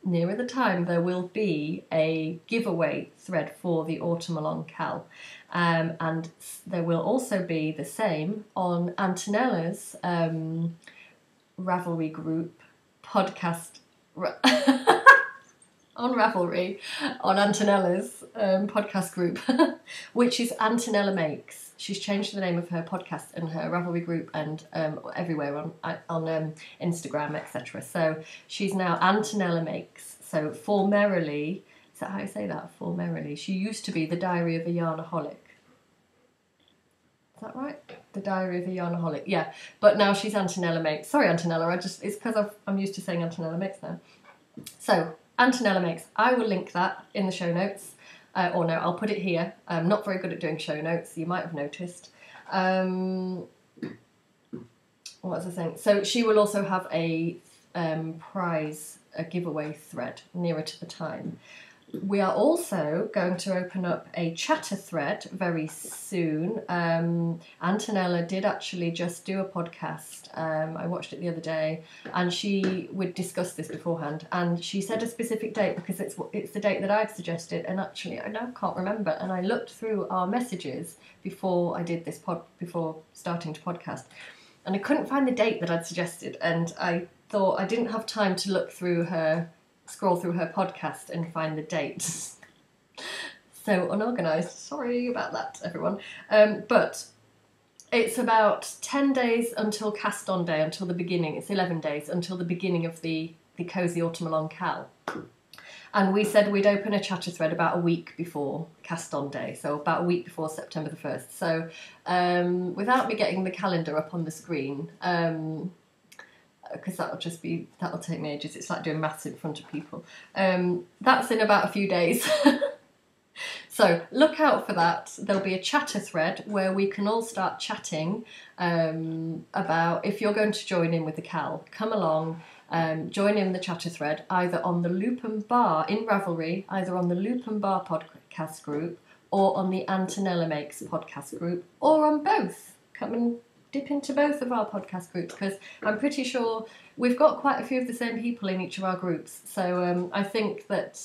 A: nearer the time there will be a giveaway thread for the Autumn Along Cal. And there will also be the same on Antonella's Ravelry group podcast on Ravelry, on Antonella's podcast group, which is Antonella Makes. She's changed the name of her podcast and her Ravelry group and everywhere on Instagram, etc. So she's now Antonella Makes. So formerly, is that how you say that? Formerly, she used to be the Diary of a Yarnaholic. Is that right? The Diary of a Yarnaholic, yeah. But now she's Antonella Makes. Sorry, Antonella, it's because I'm used to saying Antonella Makes now. So, Antonella Makes. I will link that in the show notes. Or no, I'll put it here. I'm not very good at doing show notes, you might have noticed. What was I saying? So she will also have a prize, a giveaway thread nearer to the time. We are also going to open up a chatter thread very soon. Antonella did actually just do a podcast. I watched it the other day, and we'd discussed this beforehand, and she said a specific date because it's the date that I'd suggested, and actually I now can't remember. And I looked through our messages before I did this before starting to podcast, and I couldn't find the date that I'd suggested, and I thought I didn't have time to scroll through her podcast and find the date. So unorganised, sorry about that, everyone. But it's about 10 days until cast on day, until the beginning. It's 11 days until the beginning of the Cosy Autumn Along Cal. And we said we'd open a chatter thread about a week before cast on day, so about a week before September the 1st. So without me getting the calendar up on the screen, because that'll take me ages. It's like doing maths in front of people. That's in about a few days. So look out for that. There'll be a chatter thread where we can all start chatting about if you're going to join in with the Cal. Come along, join in the chatter thread, either on the Loop and Bar in Ravelry, either on the Loop and Bar podcast group, or on the Antonella Makes podcast group, or on both. Come and dip into both of our podcast groups, because I'm pretty sure we've got quite a few of the same people in each of our groups. So I think that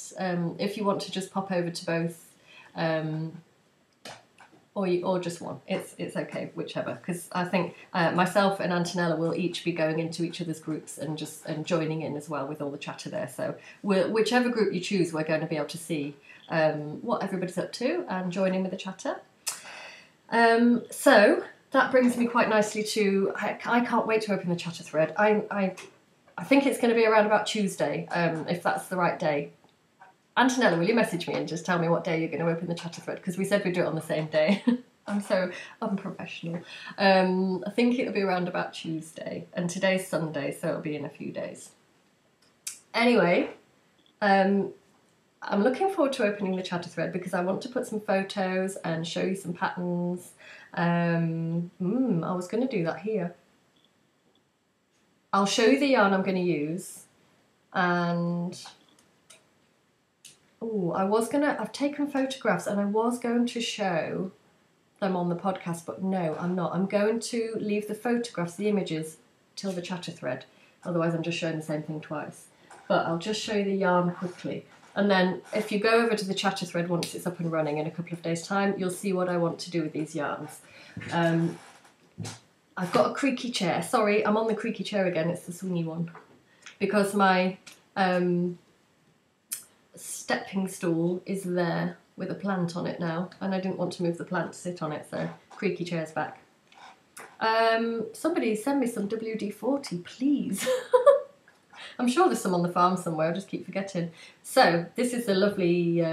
A: if you want to just pop over to both, or just one, it's okay, whichever. Because I think myself and Antonella will each be going into each other's groups and joining in as well with all the chatter there. So whichever group you choose, we're going to be able to see what everybody's up to and join in with the chatter. So that brings me quite nicely to, I can't wait to open the chatter thread. I think it's going to be around about Tuesday, if that's the right day. Antonella, will you message me and just tell me what day you're going to open the chatter thread? Because we said we'd do it on the same day. I'm so unprofessional. I think it'll be around about Tuesday. And today's Sunday, so it'll be in a few days. Anyway, I'm looking forward to opening the chatter thread because I want to put some photos and show you some patterns. I was going to do that here. I'll show you the yarn I'm going to use, and I've taken photographs and I was going to show them on the podcast, but no, I'm not. I'm going to leave the photographs, the images, till the chatter thread. Otherwise I'm just showing the same thing twice. But I'll just show you the yarn quickly. And then if you go over to the chatter thread once it's up and running in a couple of days' time, you'll see what I want to do with these yarns. I've got a creaky chair. Sorry, I'm on the creaky chair again. It's the swingy one. Because my stepping stool is there with a plant on it now, and I didn't want to move the plant to sit on it, so creaky chair's back. Somebody send me some WD-40, please. I'm sure there's some on the farm somewhere, I just keep forgetting. So, this is the lovely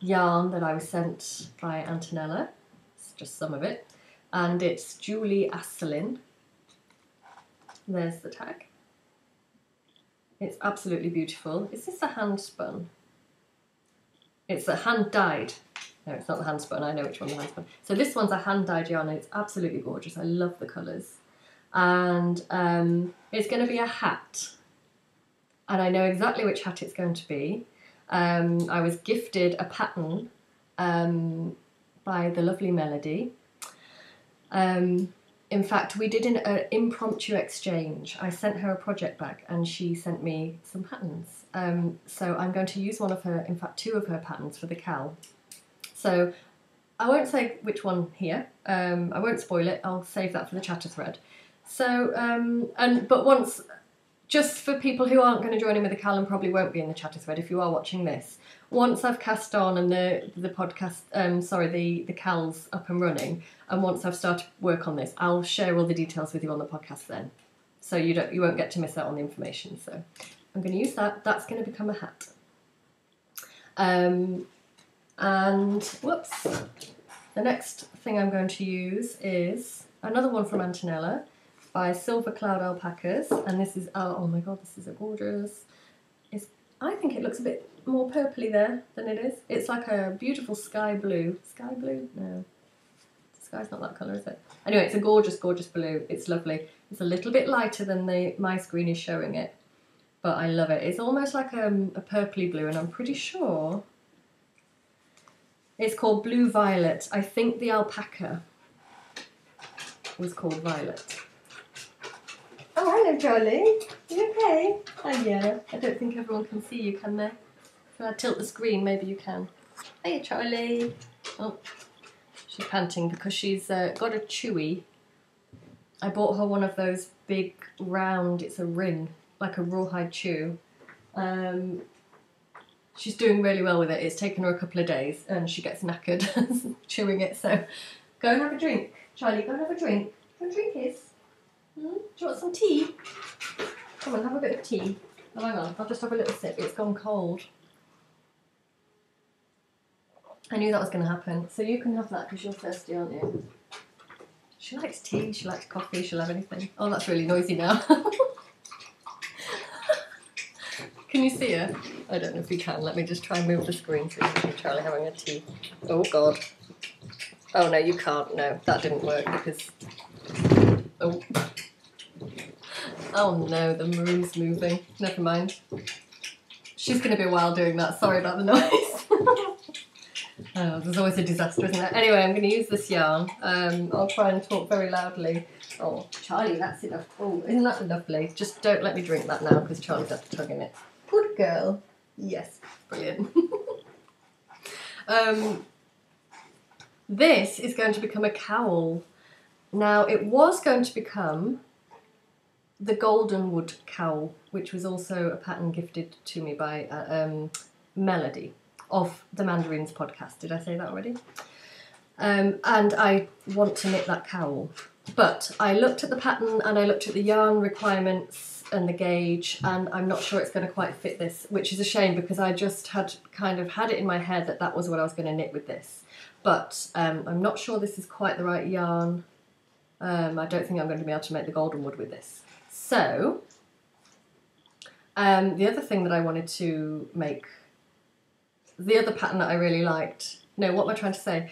A: yarn that I was sent by Antonella. It's just some of it. And it's Julie Asselin. There's the tag. It's absolutely beautiful. Is this a hand spun? It's a hand dyed. No, it's not the hand spun. I know which one's the hand spun. So this one's a hand dyed yarn and it's absolutely gorgeous. I love the colours. And it's going to be a hat. And I know exactly which hat it's going to be. I was gifted a pattern by the lovely Melody. In fact, we did an impromptu exchange. I sent her a project bag and she sent me some patterns. So I'm going to use one of her, in fact 2 of her patterns for the cowl. So I won't say which one here. I won't spoil it. I'll save that for the chatter thread. So, but once, just for people who aren't going to join in with the cowl and probably won't be in the chatter thread if you are watching this, once I've cast on and the podcast, the cowl's up and running, and once I've started work on this, I'll share all the details with you on the podcast then. So you won't get to miss out on the information. So I'm going to use that. That's going to become a hat. And whoops, the next thing I'm going to use is another one from Antonella by Silver Cloud Alpacas, and this is, oh my god, this is a gorgeous, I think it looks a bit more purpley there than it is. It's like a beautiful sky blue. Sky blue? No. The sky's not that colour, is it? Anyway, it's a gorgeous, gorgeous blue. It's lovely. It's a little bit lighter than my screen is showing it, but I love it. It's almost like a purpley blue, and I'm pretty sure it's called Blue Violet. I think the Alpaca was called Violet. Oh, hello, Charlie. You okay? Oh, yeah. I don't think everyone can see you, can they? If I tilt the screen, maybe you can. Hey, Charlie. Oh, she's panting because she's got a chewy. I bought her one of those big, round, it's a ring, like a rawhide chew. She's doing really well with it. It's taken her a couple of days and she gets knackered chewing it. So go and have a drink. Charlie, go and have a drink. Go and drink this. Do you want some tea? Come on, have a bit of tea. Oh, hang on, I'll just have a little sip. It's gone cold. I knew that was going to happen. So you can have that because you're thirsty, aren't you? She likes tea, she likes coffee, she'll have anything. Oh, that's really noisy now. Can you see her? I don't know if you can. Let me just try and move the screen so you can see Charlie having a tea. Oh, God. Oh, no, you can't. No, that didn't work because... Oh. Oh no, the room's moving. Never mind. She's going to be a while doing that. Sorry about the noise. Oh, there's always a disaster, isn't there? Anyway, I'm going to use this yarn. I'll try and talk very loudly. Oh, Charlie, that's enough. Oh, isn't that lovely? Just don't let me drink that now because Charlie's had to tug in it. Good girl. Yes, brilliant. This is going to become a cowl. Now, it was going to become the golden wood cowl, which was also a pattern gifted to me by Melody of the Mandarins podcast. Did I say that already? And I want to knit that cowl. But I looked at the pattern and I looked at the yarn requirements and the gauge, and I'm not sure it's going to quite fit this, which is a shame because I just had kind of had it in my head that that was what I was going to knit with this. But I'm not sure this is quite the right yarn. I don't think I'm going to be able to make the golden wood with this. So, the other thing that I wanted to make, the other pattern that I really liked, no, what am I trying to say?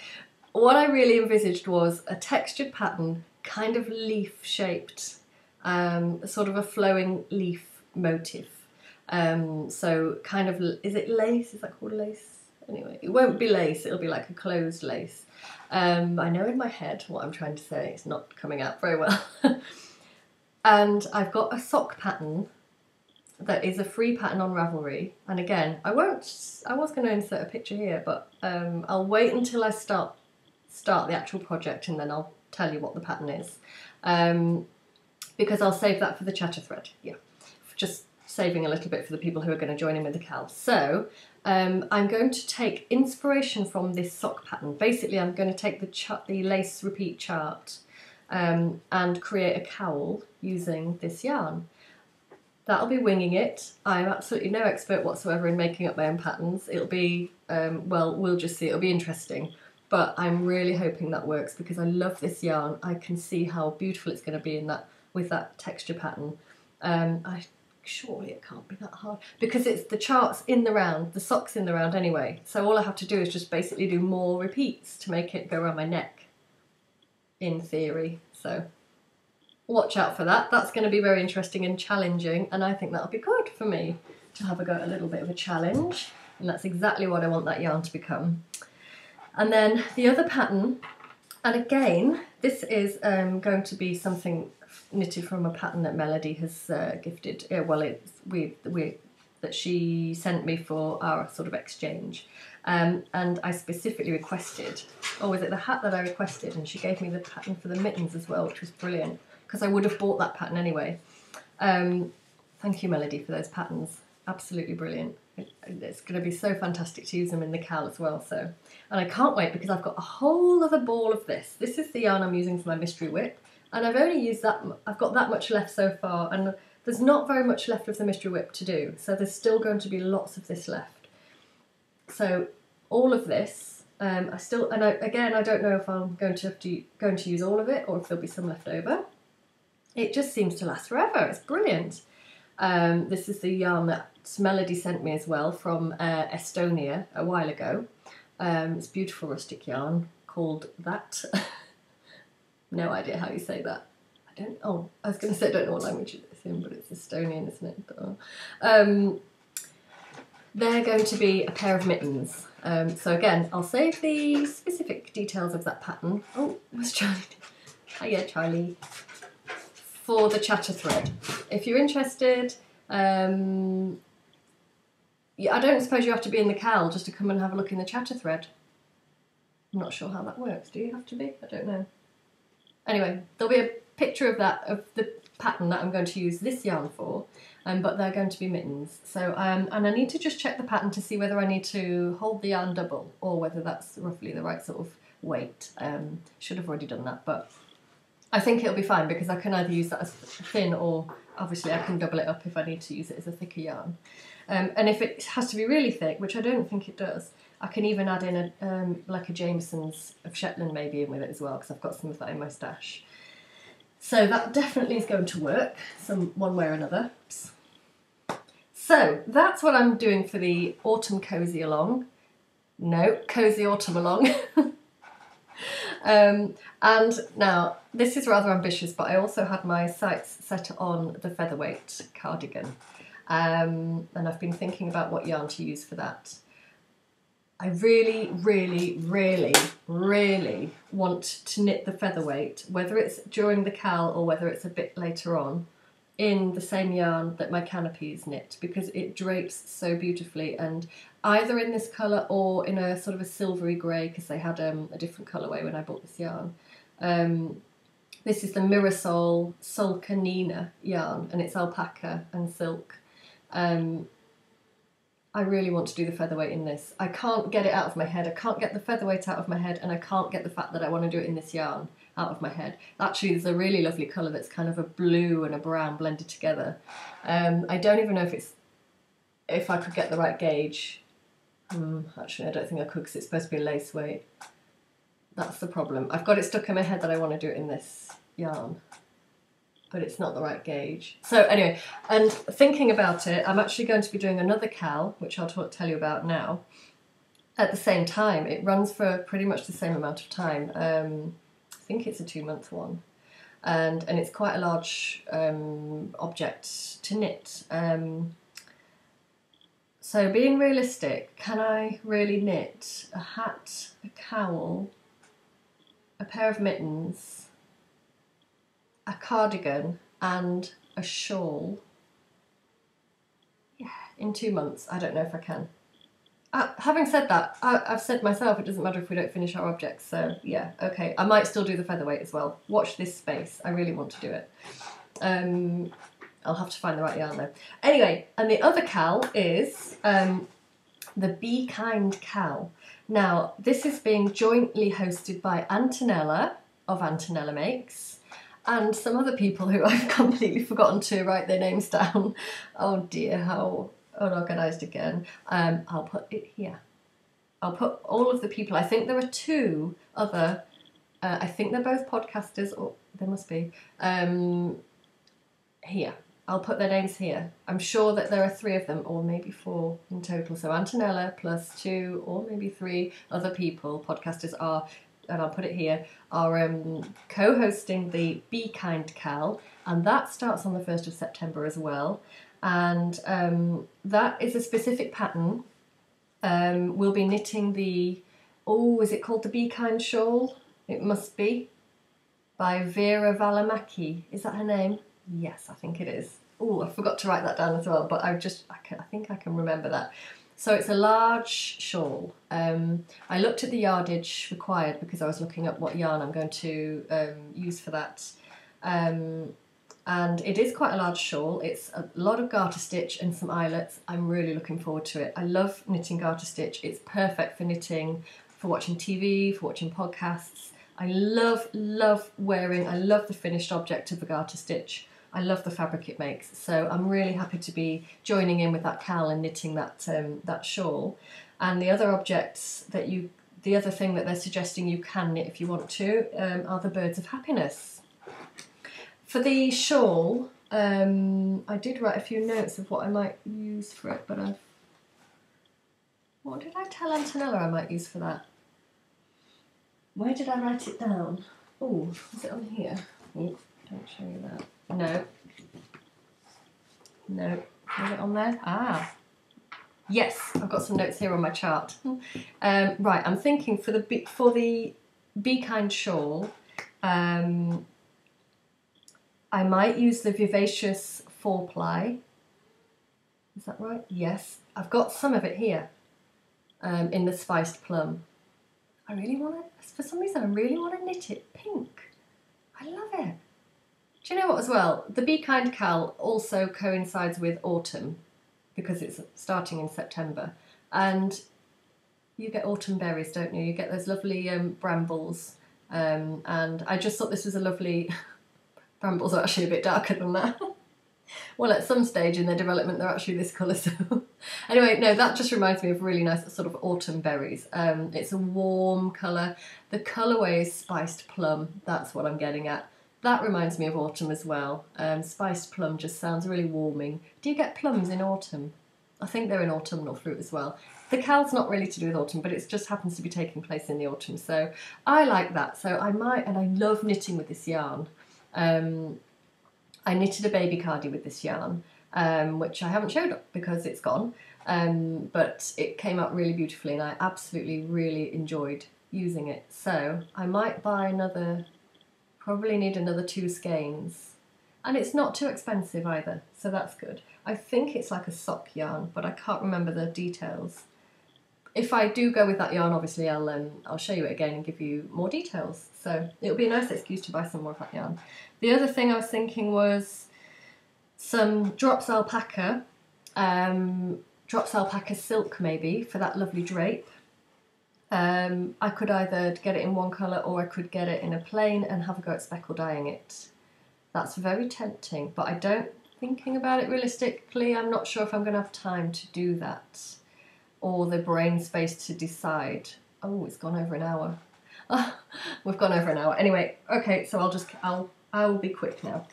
A: What I really envisaged was a textured pattern, kind of leaf-shaped, sort of a flowing leaf motif. So kind of, is it lace? Is that called lace? Anyway, it won't be lace, it'll be like a closed lace. I know in my head what I'm trying to say, it's not coming out very well. And I've got a sock pattern that is a free pattern on Ravelry. And again, I was going to insert a picture here, but I'll wait until I start the actual project and then I'll tell you what the pattern is. Because I'll save that for the chatter thread, yeah. Just saving a little bit for the people who are going to join in with the cowl. So I'm going to take inspiration from this sock pattern. Basically, I'm going to take the lace repeat chart and create a cowl using this yarn. That'll be winging it. I'm absolutely no expert whatsoever in making up my own patterns. It'll be, well, we'll just see. It'll be interesting. But I'm really hoping that works because I love this yarn. I can see how beautiful it's going to be in that with that texture pattern. surely it can't be that hard. Because it's the chart's in the round, the sock's in the round anyway. So all I have to do is just basically do more repeats to make it go around my neck, in theory. So watch out for that. That's going to be very interesting and challenging, and I think that'll be good for me to have a little bit of a challenge, and that's exactly what I want that yarn to become. And then the other pattern, and again, this is going to be something knitted from a pattern that Melody has gifted. That she sent me for our sort of exchange, and I specifically requested, or was it the hat that I requested? And she gave me the pattern for the mittens as well, which was brilliant, because I would have bought that pattern anyway. Thank you, Melody, for those patterns. Absolutely brilliant. It's going to be so fantastic to use them in the cal as well. So, and I can't wait because I've got a whole other ball of this. This is the yarn I'm using for my Mystery WIP, and I've only used that. I've got that much left so far, and there's not very much left of the Mystery WIP to do. So there's still going to be lots of this left. So all of this, I don't know if I'm going to use all of it or if there'll be some left over. It just seems to last forever. It's brilliant. This is the yarn that Melody sent me as well from Estonia a while ago. It's beautiful rustic yarn called that. No idea how you say that. I was going to say I don't know what language it's in, but it's Estonian, isn't it? But, they're going to be a pair of mittens. So again, I'll save the specific details of that pattern. Oh, where's Charlie? Hiya, Charlie. For the chatter thread. If you're interested, I don't suppose you have to be in the cal just to come and have a look in the chatter thread. I'm not sure how that works. Do you have to be? I don't know. Anyway, there'll be a picture of the pattern that I'm going to use this yarn for, but they're going to be mittens. So, and I need to just check the pattern to see whether I need to hold the yarn double or whether that's roughly the right sort of weight. Should have already done that, but I think it'll be fine because I can either use that as thin or obviously I can double it up if I need to use it as a thicker yarn. And if it has to be really thick, which I don't think it does, I can even add in like a Jameson's of Shetland maybe in with it as well, because I've got some of that in my stash. So that definitely is going to work one way or another. Oops. So that's what I'm doing for the autumn cozy along. No, cozy autumn along. And now this is rather ambitious, but I also had my sights set on the featherweight cardigan, and I've been thinking about what yarn to use for that. I really, really, really, really want to knit the featherweight, whether it's during the cal or whether it's a bit later on, in the same yarn that my canopy is knit, because it drapes so beautifully, and either in this colour or in a sort of a silvery grey, because they had a different colourway when I bought this yarn. This is the Mirasol Solcanina yarn, and it's alpaca and silk. I really want to do the featherweight in this. I can't get it out of my head. I can't get the featherweight out of my head, and I can't get the fact that I want to do it in this yarn out of my head. Actually, there's a really lovely colour that's kind of a blue and a brown blended together. I don't even know if I could get the right gauge. Actually, I don't think I could, because it's supposed to be a lace weight. That's the problem. I've got it stuck in my head that I want to do it in this yarn, but it's not the right gauge. So anyway, and thinking about it, I'm actually going to be doing another cal, which I'll tell you about now, at the same time. It runs for pretty much the same amount of time. I think it's a 2-month one, and it's quite a large object to knit. So being realistic, can I really knit a hat, a cowl, a pair of mittens, a cardigan and a shawl? Yeah, in 2 months. I don't know if I can. Having said that, I've said myself it doesn't matter if we don't finish our objects, so yeah, okay. I might still do the featherweight as well. Watch this space. I really want to do it. I'll have to find the right yarn though. Anyway, and the other cal is the Be Kind cal. Now, this is being jointly hosted by Antonella of Antonella Makes and some other people who I've completely forgotten to write their names down. Oh dear, how unorganised again. I'll put it here. I'll put all of the people. I think there are 2 other, I think they're both podcasters, or there must be, here. I'll put their names here. I'm sure that there are 3 of them, or maybe 4 in total. So Antonella plus 2 or maybe 3 other people, podcasters are, and I'll put it here, are co-hosting the Be Kind Cal, and that starts on the 1st of September as well. And that is a specific pattern. We'll be knitting the, is it called the Be Kind shawl? It must be. By Vera Valimaki. Is that her name? Yes, I think it is. Oh, I forgot to write that down as well, but I think I can remember that. So it's a large shawl. I looked at the yardage required because I was looking up what yarn I'm going to use for that. And it is quite a large shawl. It's a lot of garter stitch and some eyelets. I'm really looking forward to it. I love knitting garter stitch. It's perfect for knitting, for watching TV, for watching podcasts. I love wearing, I love the finished object of the garter stitch. I love the fabric it makes. So I'm really happy to be joining in with that cal and knitting that that shawl. And the other objects that the other thing that they're suggesting you can knit if you want to are the birds of happiness. For the shawl, I did write a few notes of what I might use for it, but what did I tell Antonella I might use for that? Where did I write it down? Oh, is it on here? Oh, don't show you that. No. No. Is it on there? Ah. Yes, I've got some notes here on my chart. Right, I'm thinking for the Be Kind shawl, I might use the Vivacious 4-ply. Is that right? Yes. I've got some of it here in the Spiced Plum. I really want to, for some reason, I really want to knit it pink. I love it. Do you know what as well? The Be Kind Cal also coincides with autumn because it's starting in September. And you get autumn berries, don't you? You get those lovely brambles. And I just thought this was a lovely... Brambles are actually a bit darker than that. Well, at some stage in their development, they're actually this colour. So anyway, no, that just reminds me of really nice sort of autumn berries. It's a warm colour. The colourway is Spiced Plum. That's what I'm getting at. That reminds me of autumn as well. Spiced Plum just sounds really warming. Do you get plums in autumn? I think they're an autumnal fruit as well. The cal's not really to do with autumn, but it just happens to be taking place in the autumn. So I like that. So I might, and I love knitting with this yarn. I knitted a baby cardie with this yarn, which I haven't showed up because it's gone, but it came out really beautifully and I absolutely really enjoyed using it. So I might buy another, probably need another 2 skeins, and it's not too expensive either, so that's good. I think it's like a sock yarn, but I can't remember the details. If I do go with that yarn, obviously I'll show you it again and give you more details. So it'll be a nice excuse to buy some more of that yarn. The other thing I was thinking was some Drops Alpaca, Drops Alpaca silk maybe for that lovely drape. I could either get it in one colour or I could get it in a plain and have a go at speckle dyeing it. That's very tempting, but I don't, thinking about it realistically, I'm not sure if I'm going to have time to do that. Or the brain space to decide. Oh, it's gone over an hour. Oh, we've gone over an hour. Anyway, okay, so I'll be quick now.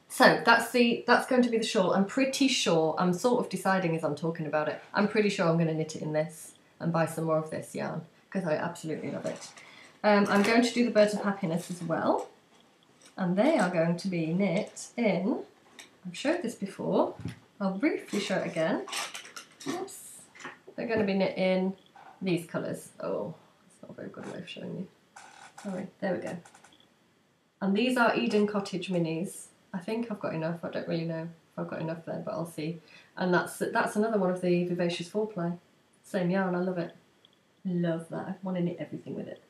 A: So that's going to be the shawl. I'm pretty sure, I'm sort of deciding as I'm talking about it, I'm pretty sure I'm going to knit it in this and buy some more of this yarn because I absolutely love it. I'm going to do the Birds of Happiness as well, and they are going to be knit in, I've showed this before, I'll briefly show it again. Oops. They're going to be knit in these colours. Oh, it's not a very good way of showing you. Sorry, there we go. And these are Eden Cottage minis. I think I've got enough. I don't really know if I've got enough there, but I'll see. And that's another one of the Vivacious 4-ply. Same yarn, I love it. Love that. I want to knit everything with it.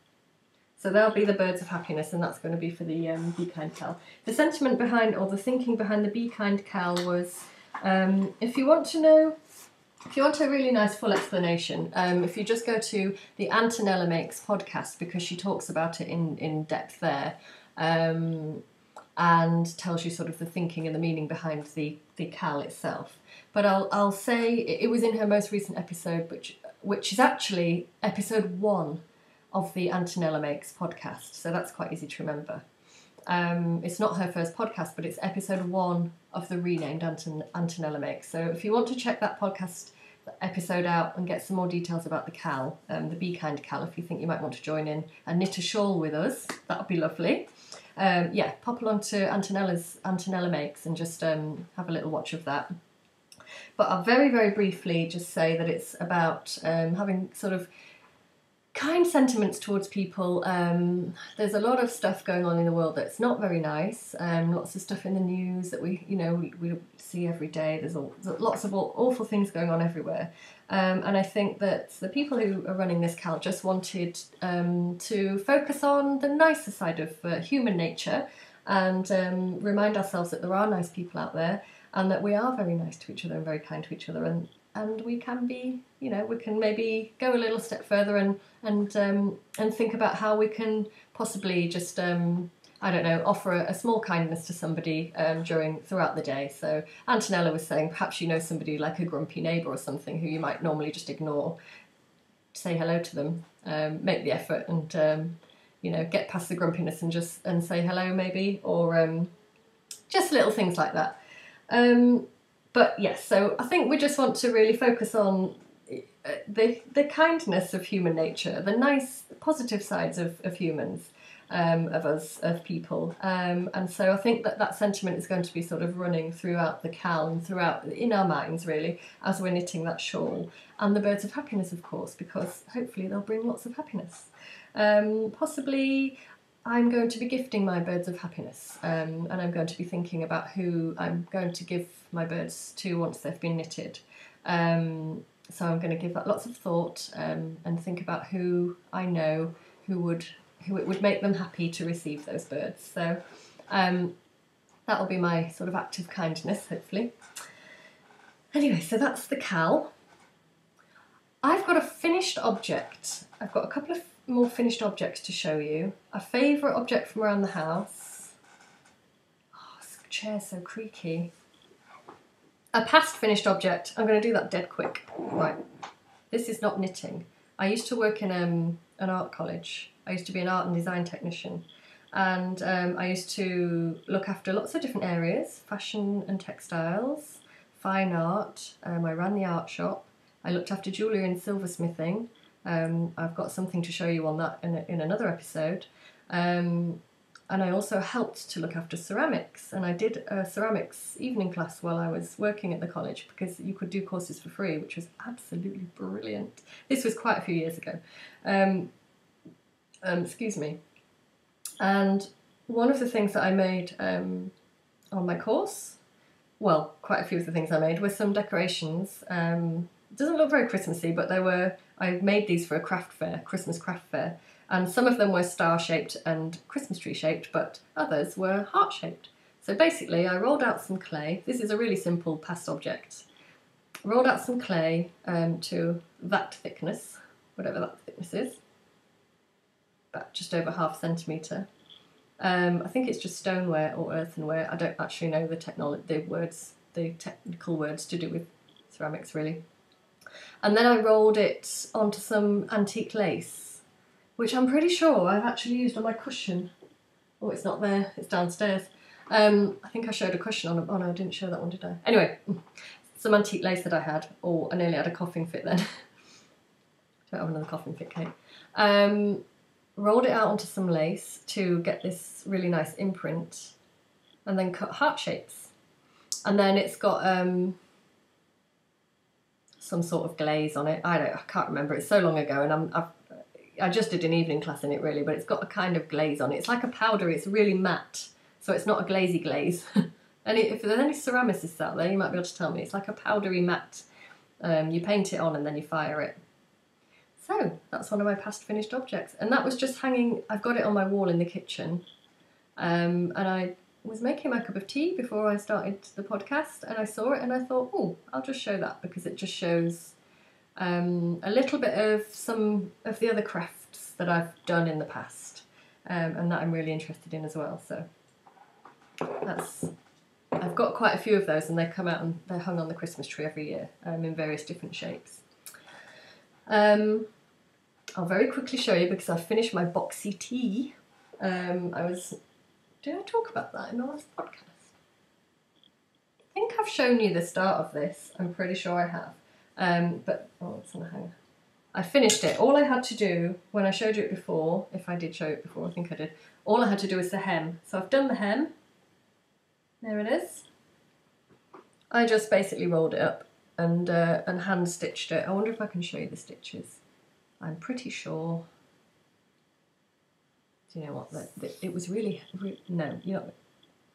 A: So there'll be the Birds of Happiness, and that's going to be for the Be Kind Cal. The sentiment behind, or the thinking behind the Be Kind Cal was, if you want a really nice full explanation, if you just go to the Antonella Makes podcast, because she talks about it in depth there, and tells you sort of the thinking and the meaning behind the cal itself. But I'll say it was in her most recent episode, which is actually episode 1 of the Antonella Makes podcast, so that's quite easy to remember. It's not her first podcast, but it's episode 1 of the renamed Antonella Makes. So if you want to check that podcast episode out and get some more details about the cowl, the Be Kind cowl, if you think you might want to join in and knit a shawl with us, that would be lovely. Yeah, pop along to Antonella Makes and just have a little watch of that. But I'll very, very briefly just say that it's about having sort of kind sentiments towards people. There's a lot of stuff going on in the world that's not very nice. Lots of stuff in the news that we see every day. There's lots of awful things going on everywhere. And I think that the people who are running this cowl just wanted to focus on the nicer side of human nature and remind ourselves that there are nice people out there and that we are very nice to each other and very kind to each other, and we can be, we can maybe go a little step further and think about how we can possibly just, offer a small kindness to somebody throughout the day. So Antonella was saying perhaps somebody like a grumpy neighbour or something who you might normally just ignore. Say hello to them, make the effort and, get past the grumpiness and say hello maybe, or just little things like that. But yes, so I think we just want to really focus on the kindness of human nature, the nice, positive sides of humans, of us, of people. And so I think that sentiment is going to be sort of running throughout the cowl and throughout in our minds, really, as we're knitting that shawl. And the birds of happiness, of course, because hopefully they'll bring lots of happiness. Possibly I'm going to be gifting my birds of happiness, and I'm going to be thinking about who I'm going to give my birds to once they've been knitted. So I'm going to give that lots of thought and think about who I know who it would make them happy to receive those birds. So that'll be my sort of act of kindness, hopefully. Anyway, so that's the cowl. I've got a finished object. I've got a couple of more finished objects to show you. A favourite object from around the house. Oh, this chair's so creaky. A past finished object. I'm going to do that dead quick. Right. This is not knitting. I used to work in an art college. I used to be an art and design technician. And I used to look after lots of different areas. Fashion and textiles. Fine art. I ran the art shop. I looked after jewellery and silversmithing. I've got something to show you on that in another episode. And I also helped to look after ceramics, and I did a ceramics evening class while I was working at the college because you could do courses for free, which was absolutely brilliant. This was quite a few years ago. Excuse me. And one of the things that I made on my course, well, quite a few of the things I made were some decorations. It doesn't look very Christmassy, but I made these for a craft fair, Christmas craft fair, and some of them were star-shaped and Christmas tree-shaped, but others were heart-shaped. So basically, I rolled out some clay. This is a really simple past object. Rolled out some clay to that thickness, whatever that thickness is, about just over ½ centimetre. I think it's just stoneware or earthenware. I don't actually know the technical words to do with ceramics, really. And then I rolled it onto some antique lace, which I'm pretty sure I've actually used on my cushion. Oh, it's not there, it's downstairs. I think I showed a cushion on it. Oh no, I didn't show that one, did I? Anyway, some antique lace that I had. Oh, I nearly had a coughing fit then. Don't have another coughing fit, Kate. Rolled it out onto some lace to get this really nice imprint, and then cut heart shapes. And then it's got some sort of glaze on it. I can't remember. It's so long ago, and I just did an evening class in it really, but it's got a kind of glaze on it. It's like a powdery. It's really matte, so it's not a glazy glaze. And if there's any ceramicists out there, you might be able to tell me. It's like a powdery matte. You paint it on and then you fire it. So that's one of my past finished objects, and that was just hanging. I've got it on my wall in the kitchen, and I was making my cup of tea before I started the podcast, and I saw it and I thought, oh, I'll just show that because it just shows a little bit of some of the other crafts that I've done in the past, and that I'm really interested in as well. So I've got quite a few of those, and they come out and they're hung on the Christmas tree every year in various different shapes. I'll very quickly show you because I've finished my boxy tea. I was Did I talk about that in the last podcast? I think I've shown you the start of this. I'm pretty sure I have. But, oh, it's on a hanger. I finished it. All I had to do, when I showed you it before, if I did show it before, I think I did, all I had to do is the hem. So I've done the hem. There it is. I just basically rolled it up and hand stitched it. I wonder if I can show you the stitches. I'm pretty sure. Do you know what? It was really no, you're not.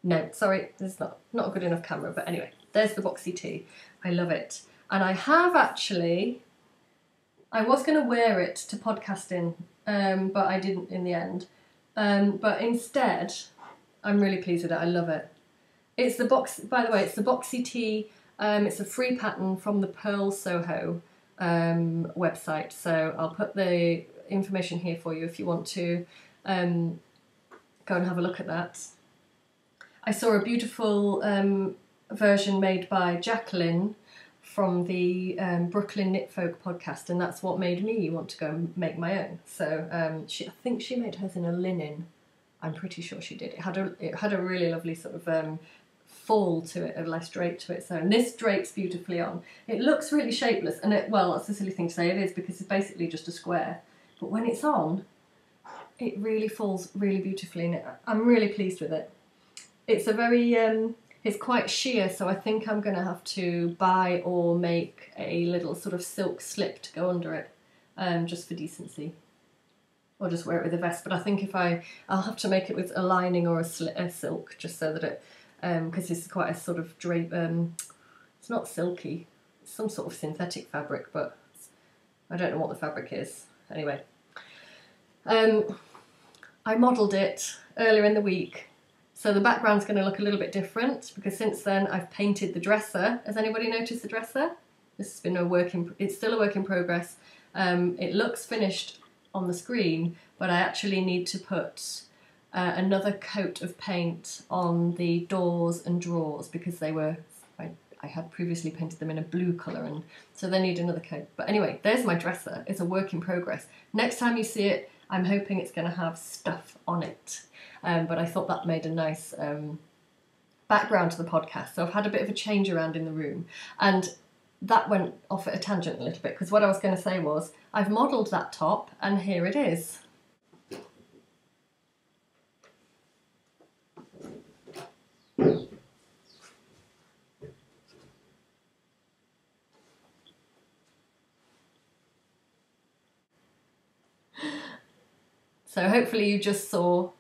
A: No, sorry, there's not a good enough camera. But anyway, there's the boxy tee. I love it, and I have actually. I was going to wear it to podcasting, but I didn't in the end. But instead, I'm really pleased with it. I love it. It's the box. By the way, it's the boxy tee. It's a free pattern from the Pearl Soho website. So I'll put the information here for you if you want to go and have a look at that. I saw a beautiful version made by Jacqueline from the Brooklyn Knit Folk podcast, and that's what made me want to go and make my own. So I think she made hers in a linen. I'm pretty sure she did. It had a really lovely sort of fall to it, a nice drape to it. So, and this drapes beautifully on. It looks really shapeless, and well, that's a silly thing to say. It is, because it's basically just a square. But when it's on, it really falls really beautifully, and I'm really pleased with it. It's a very it's quite sheer, so I think I'm going to have to buy or make a little sort of silk slip to go under it, just for decency. Or just wear it with a vest. But I think I'll have to make it with a lining or a silk, just so that it, because it's quite a sort of drape, it's not silky, it's some sort of synthetic fabric, but I don't know what the fabric is. Anyway, I modelled it earlier in the week. So the background's going to look a little bit different, because since then I've painted the dresser. Has anybody noticed the dresser? This has been it's still a work in progress. It looks finished on the screen, but I actually need to put another coat of paint on the doors and drawers, because I had previously painted them in a blue colour, and so they need another coat. But anyway, there's my dresser. It's a work in progress. Next time you see it, I'm hoping it's going to have stuff on it. But I thought that made a nice background to the podcast. So I've had a bit of a change around in the room. And that went off at a tangent a little bit, because what I was going to say was, I've modelled that top, and here it is. So hopefully you just saw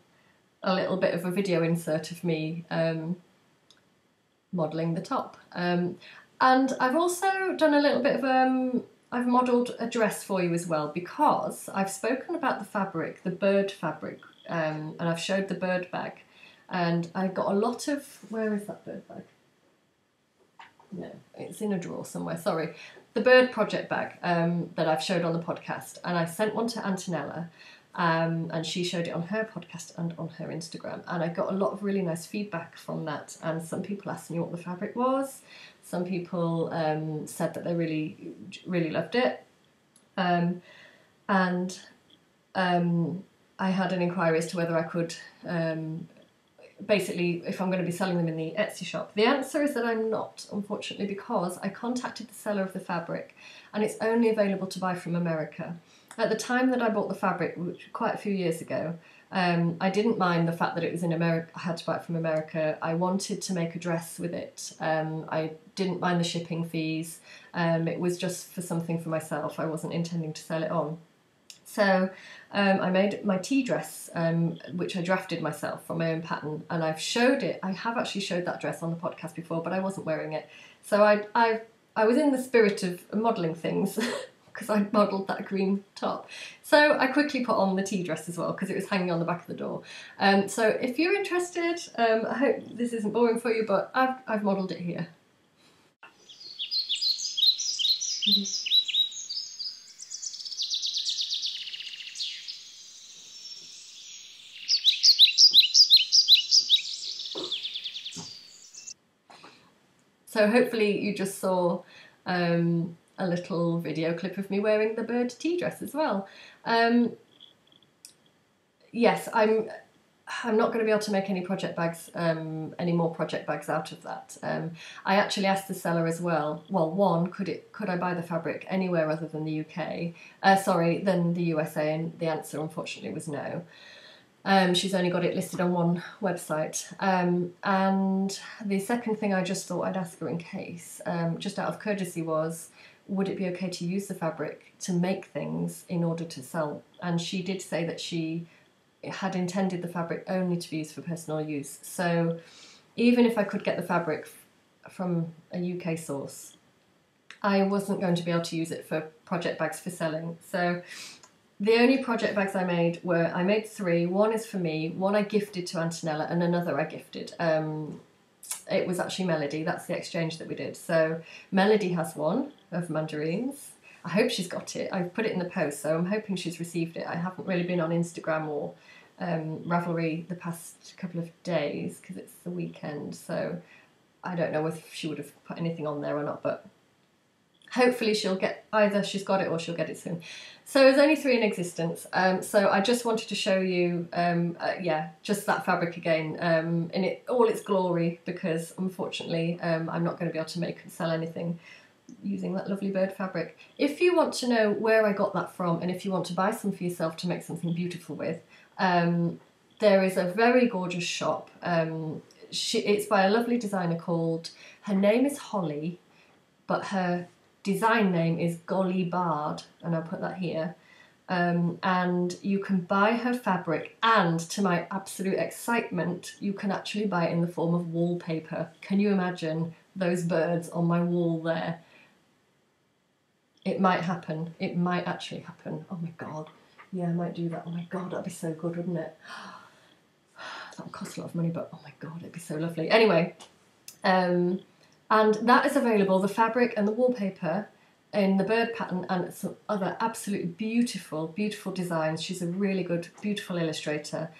A: a little bit of a video insert of me modelling the top. And I've also done a little bit of, I've modelled a dress for you as well, because I've spoken about the fabric, the bird fabric, and I've showed the bird bag. And I got a lot of, where is that bird bag? No, it's in a drawer somewhere, sorry. The bird project bag that I've showed on the podcast, and I sent one to Antonella. And she showed it on her podcast and on her Instagram, and I got a lot of really nice feedback from that. And some people asked me what the fabric was. Some people said that they really, really loved it. I had an inquiry as to whether I could, basically, if I'm going to be selling them in the Etsy shop. The answer is that I'm not, unfortunately, because I contacted the seller of the fabric, and it's only available to buy from America. At the time that I bought the fabric, which was quite a few years ago, I didn't mind the fact that it was in America. I had to buy it from America. I wanted to make a dress with it. I didn't mind the shipping fees. It was just for something for myself. I wasn't intending to sell it on. So I made my tea dress, which I drafted myself from my own pattern, and I've showed it. I have actually showed that dress on the podcast before, but I wasn't wearing it. So I was in the spirit of modelling things, because I modelled that green top. So I quickly put on the tea dress as well, because it was hanging on the back of the door. So if you're interested, I hope this isn't boring for you, but I've modelled it here. So hopefully you just saw a little video clip of me wearing the bird tea dress as well. Yes, I'm not going to be able to make any project bags, any more project bags out of that. I actually asked the seller as well. Well, one, could I buy the fabric anywhere other than the UK? Than the USA, and the answer unfortunately was no. She's only got it listed on one website. And the second thing I just thought I'd ask her in case, just out of courtesy, was, would it be okay to use the fabric to make things in order to sell? And she did say that she had intended the fabric only to be used for personal use. So even if I could get the fabric from a UK source, I wasn't going to be able to use it for project bags for selling. So the only project bags I made made 3. One is for me, one I gifted to Antonella, and another I gifted. It was actually Melody. That's the exchange that we did. So Melody has one of mandarins. I hope she's got it. I've put it in the post, so I'm hoping she's received it. I haven't really been on Instagram or Ravelry the past couple of days because it's the weekend, so I don't know if she would have put anything on there or not, but hopefully she'll get, either she's got it or she'll get it soon. So there's only 3 in existence, so I just wanted to show you, just that fabric again in all its glory, because unfortunately I'm not going to be able to make and sell anything using that lovely bird fabric. If you want to know where I got that from, and if you want to buy some for yourself to make something beautiful with, there is a very gorgeous shop. It's by a lovely designer called, her name is Holly, but her design name is Golly Bard, and I'll put that here. And you can buy her fabric, and to my absolute excitement, you can actually buy it in the form of wallpaper. Can you imagine those birds on my wall there? It might happen. It might actually happen. Oh my God. Yeah, I might do that. Oh my God, that'd be so good, wouldn't it? That would cost a lot of money, but oh my God, it'd be so lovely. Anyway, and that is available, the fabric and the wallpaper, in the bird pattern and some other absolutely beautiful, beautiful designs. She's a really good, beautiful illustrator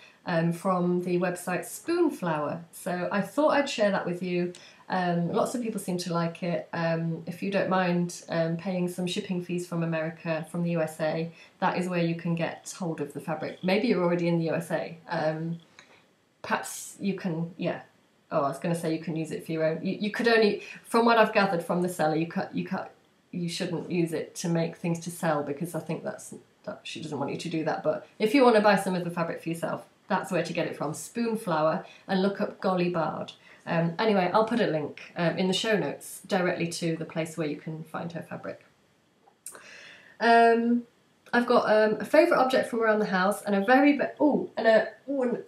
A: from the website Spoonflower. So I thought I'd share that with you. Lots of people seem to like it. If you don't mind paying some shipping fees from America, from the USA, that is where you can get hold of the fabric. Maybe you're already in the USA. Perhaps you can, yeah. Oh, I was going to say you can use it for your own. You could only, from what I've gathered from the seller, you shouldn't use it to make things to sell, because I think that she doesn't want you to do that. But if you want to buy some of the fabric for yourself, that's where to get it from, Spoonflower, and look up Golly Bard. Anyway, I'll put a link in the show notes directly to the place where you can find her fabric. I've got a favourite object from around the house, and a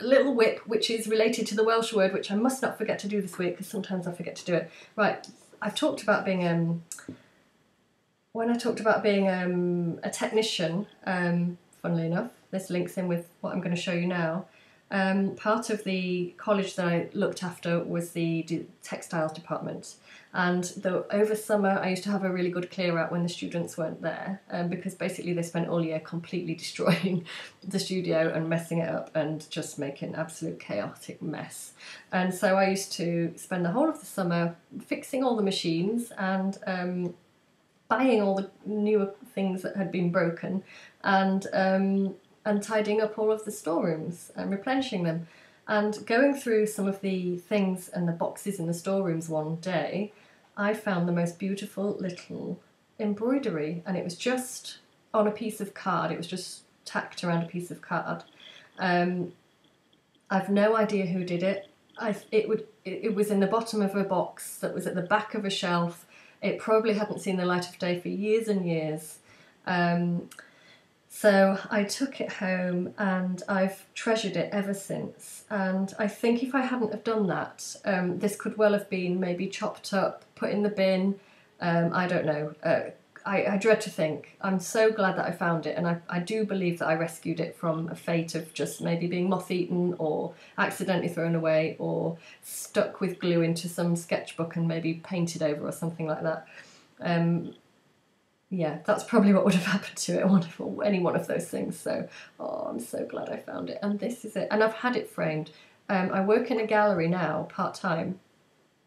A: little whip which is related to the Welsh word, which I must not forget to do this week, because sometimes I forget to do it. Right, I've talked about being when I talked about being a technician, funnily enough, this links in with what I'm going to show you now. Part of the college that I looked after was the textiles department, and over summer I used to have a really good clear out when the students weren't there, because basically they spent all year completely destroying the studio and messing it up and just making an absolute chaotic mess. And so I used to spend the whole of the summer fixing all the machines and buying all the newer things that had been broken, and tidying up all of the storerooms and replenishing them. And going through some of the things and the boxes in the storerooms one day, I found the most beautiful little embroidery, and it was just on a piece of card. It was just tacked around a piece of card. I've no idea who did it. It was in the bottom of a box that was at the back of a shelf. It probably hadn't seen the light of day for years and years. So I took it home and I've treasured it ever since. And I think if I hadn't have done that, this could well have been maybe chopped up, put in the bin. I don't know. I dread to think. I'm so glad that I found it, and I do believe that I rescued it from a fate of just maybe being moth-eaten or accidentally thrown away or stuck with glue into some sketchbook and maybe painted over or something like that. Yeah, that's probably what would have happened to it, any one of those things. So, I'm so glad I found it. And this is it. And I've had it framed. I work in a gallery now, part-time,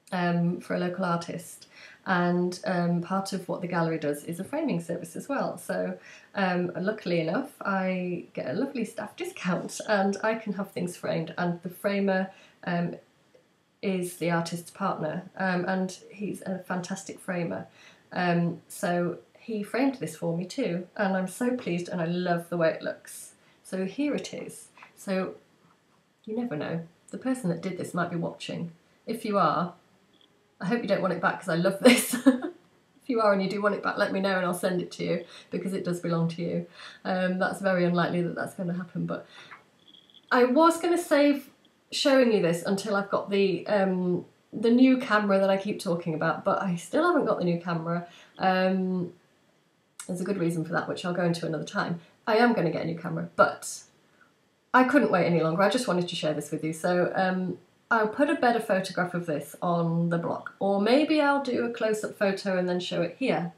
A: for a local artist. And part of what the gallery does is a framing service as well. So luckily enough, I get a lovely staff discount and I can have things framed, and the framer is the artist's partner, and he's a fantastic framer. So he framed this for me too, and I'm so pleased, and I love the way it looks. So here it is. So you never know, the person that did this might be watching. If you are, I hope you don't want it back because I love this. If you are and you do want it back, let me know and I'll send it to you because it does belong to you. That's very unlikely that that's going to happen, but I was going to save showing you this until I've got the new camera that I keep talking about, but I still haven't got the new camera. There's a good reason for that, which I'll go into another time. I am going to get a new camera, but I couldn't wait any longer. I just wanted to share this with you. So I'll put a better photograph of this on the blog, or maybe I'll do a close-up photo and then show it here.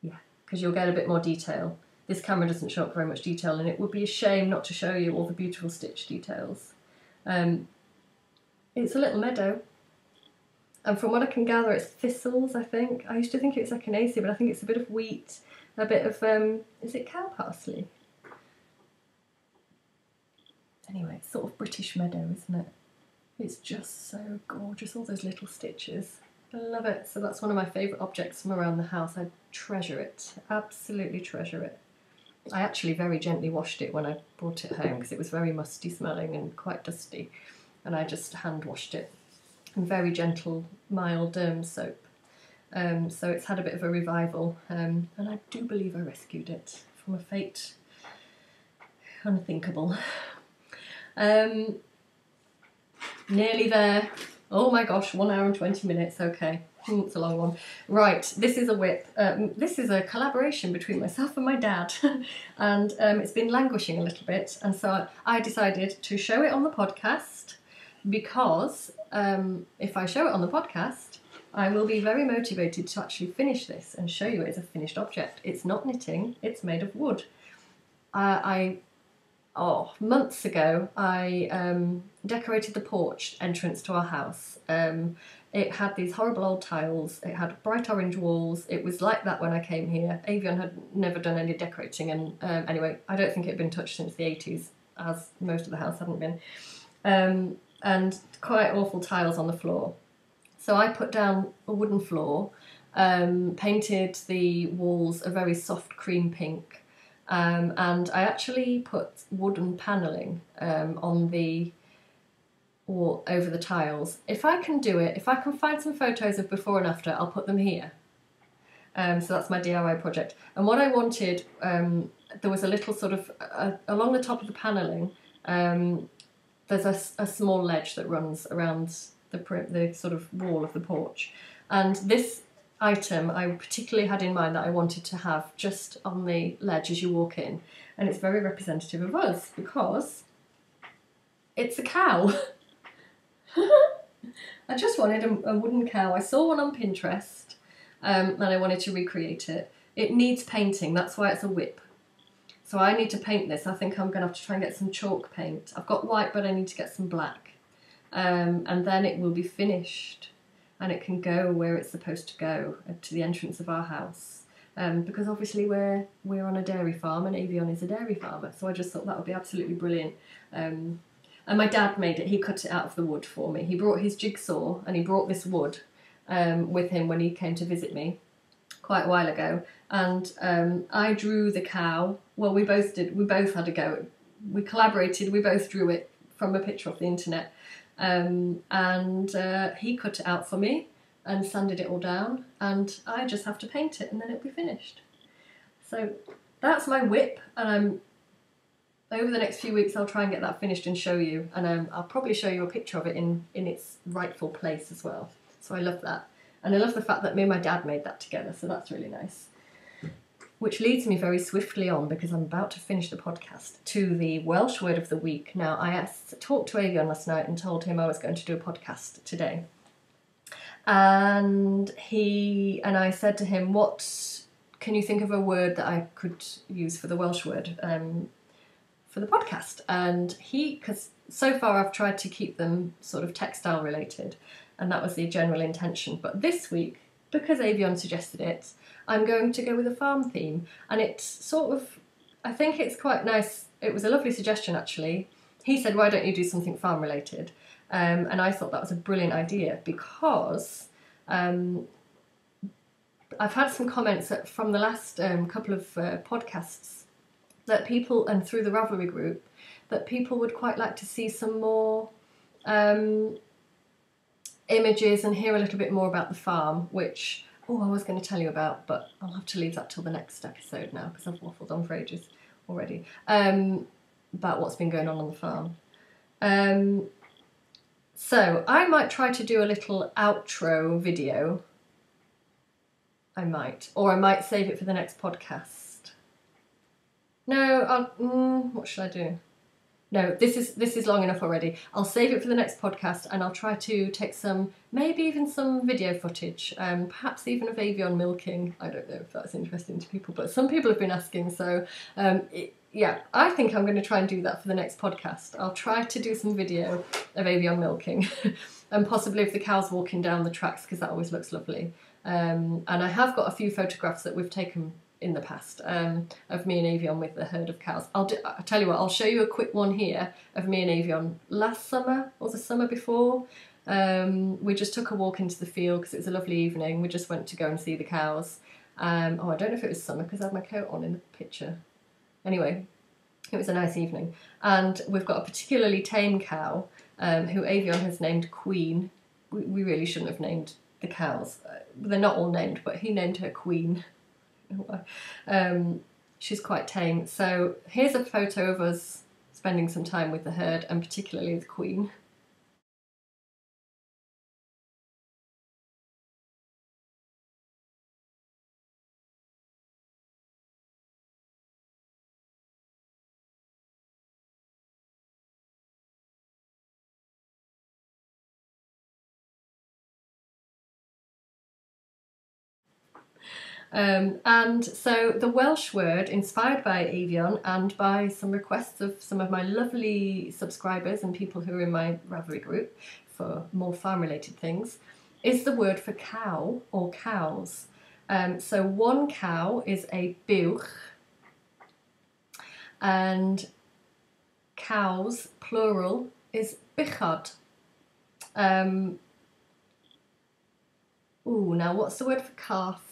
A: Yeah, because you'll get a bit more detail. This camera doesn't show up very much detail, and it would be a shame not to show you all the beautiful stitch details. It's a little meadow, and from what I can gather it's thistles, I think. I used to think it was echinacea, but I think it's a bit of wheat, a bit of, is it cow parsley? Anyway, it's sort of British meadow, isn't it? It's just so gorgeous, all those little stitches. I love it. So that's one of my favourite objects from around the house. I treasure it, absolutely treasure it. I actually very gently washed it when I brought it home because it was very musty smelling and quite dusty, and I just hand washed it in very gentle, mild soap. So it's had a bit of a revival, and I do believe I rescued it from a fate unthinkable. Nearly there. Oh my gosh, 1 hour and 20 minutes, okay. It's a long one. Right, this is a WIP. This is a collaboration between myself and my dad, and it's been languishing a little bit, and so I decided to show it on the podcast because if I show it on the podcast, I will be very motivated to actually finish this and show you it as a finished object. It's not knitting, it's made of wood. Months ago, I decorated the porch entrance to our house. It had these horrible old tiles, it had bright orange walls, it was like that when I came here. Avion had never done any decorating, and anyway, I don't think it had been touched since the 80s, as most of the house hadn't been. And quite awful tiles on the floor. So I put down a wooden floor, painted the walls a very soft cream pink, and I actually put wooden panelling on the wall over the tiles. If I can do it, if I can find some photos of before and after, I'll put them here. So that's my DIY project. And what I wanted, there was a little sort of, along the top of the panelling, there's a small ledge that runs around the sort of wall of the porch. And this item I particularly had in mind that I wanted to have just on the ledge as you walk in, and it's very representative of us because it's a cow. I just wanted a wooden cow. I saw one on Pinterest and I wanted to recreate it. It needs painting, that's why it's a WIP. So I need to paint this. I think I'm going to have to try and get some chalk paint. I've got white, but I need to get some black. And then it will be finished and it can go where it's supposed to go, to the entrance of our house. Because obviously we're on a dairy farm and Avion is a dairy farmer, so I just thought that would be absolutely brilliant. And my dad made it, he cut it out of the wood for me. He brought his jigsaw and he brought this wood with him when he came to visit me quite a while ago. And I drew the cow. Well, we both did, we both had a go. We collaborated, we both drew it from a picture off the internet. And he cut it out for me and sanded it all down, and I just have to paint it and then it'll be finished. So that's my WIP, and over the next few weeks I'll try and get that finished and show you, and I'll probably show you a picture of it in its rightful place as well. So I love that, and I love the fact that me and my dad made that together, so that's really nice. Which leads me very swiftly on, because I'm about to finish the podcast, to the Welsh word of the week. Now, I talked to Avion last night and told him I was going to do a podcast today. And I said to him, what can you think of a word that I could use for the Welsh word for the podcast? And because so far I've tried to keep them sort of textile related, and that was the general intention. But this week, because Avion suggested it, I'm going to go with a farm theme. And it's sort of, I think it's quite nice. It was a lovely suggestion, actually. He said, why don't you do something farm related? And I thought that was a brilliant idea, because I've had some comments from the last couple of podcasts that people, and through the Ravelry group, that people would quite like to see some more images and hear a little bit more about the farm, which, I was going to tell you about, but I'll have to leave that till the next episode now, because I've waffled on for ages already, about what's been going on the farm. So I might try to do a little outro video. I might. Or I might save it for the next podcast. No, what should I do? No, this is long enough already. I'll save it for the next podcast, and I'll try to take some, maybe even some video footage, perhaps even of Avion milking. I don't know if that's interesting to people, but some people have been asking, so yeah, I think I'm going to try and do that for the next podcast. I'll try to do some video of Avion milking, and possibly of the cows walking down the tracks, because that always looks lovely. And I have got a few photographs that we've taken in the past of me and Avion with the herd of cows. I'll tell you what, I'll show you a quick one here of me and Avion last summer, or the summer before. We just took a walk into the field because it was a lovely evening. We just went to go and see the cows. I don't know if it was summer because I had my coat on in the picture. Anyway, it was a nice evening. And we've got a particularly tame cow who Avion has named Queen. We really shouldn't have named the cows. They're not all named, but he named her Queen. She's quite tame. So here's a photo of us spending some time with the herd, and particularly the Queen. And so the Welsh word, inspired by Avion and by some requests of some of my lovely subscribers and people who are in my Ravelry group for more farm-related things, is the word for cow or cows. So one cow is a buwch, and cows, plural, is bichod. Now what's the word for calf?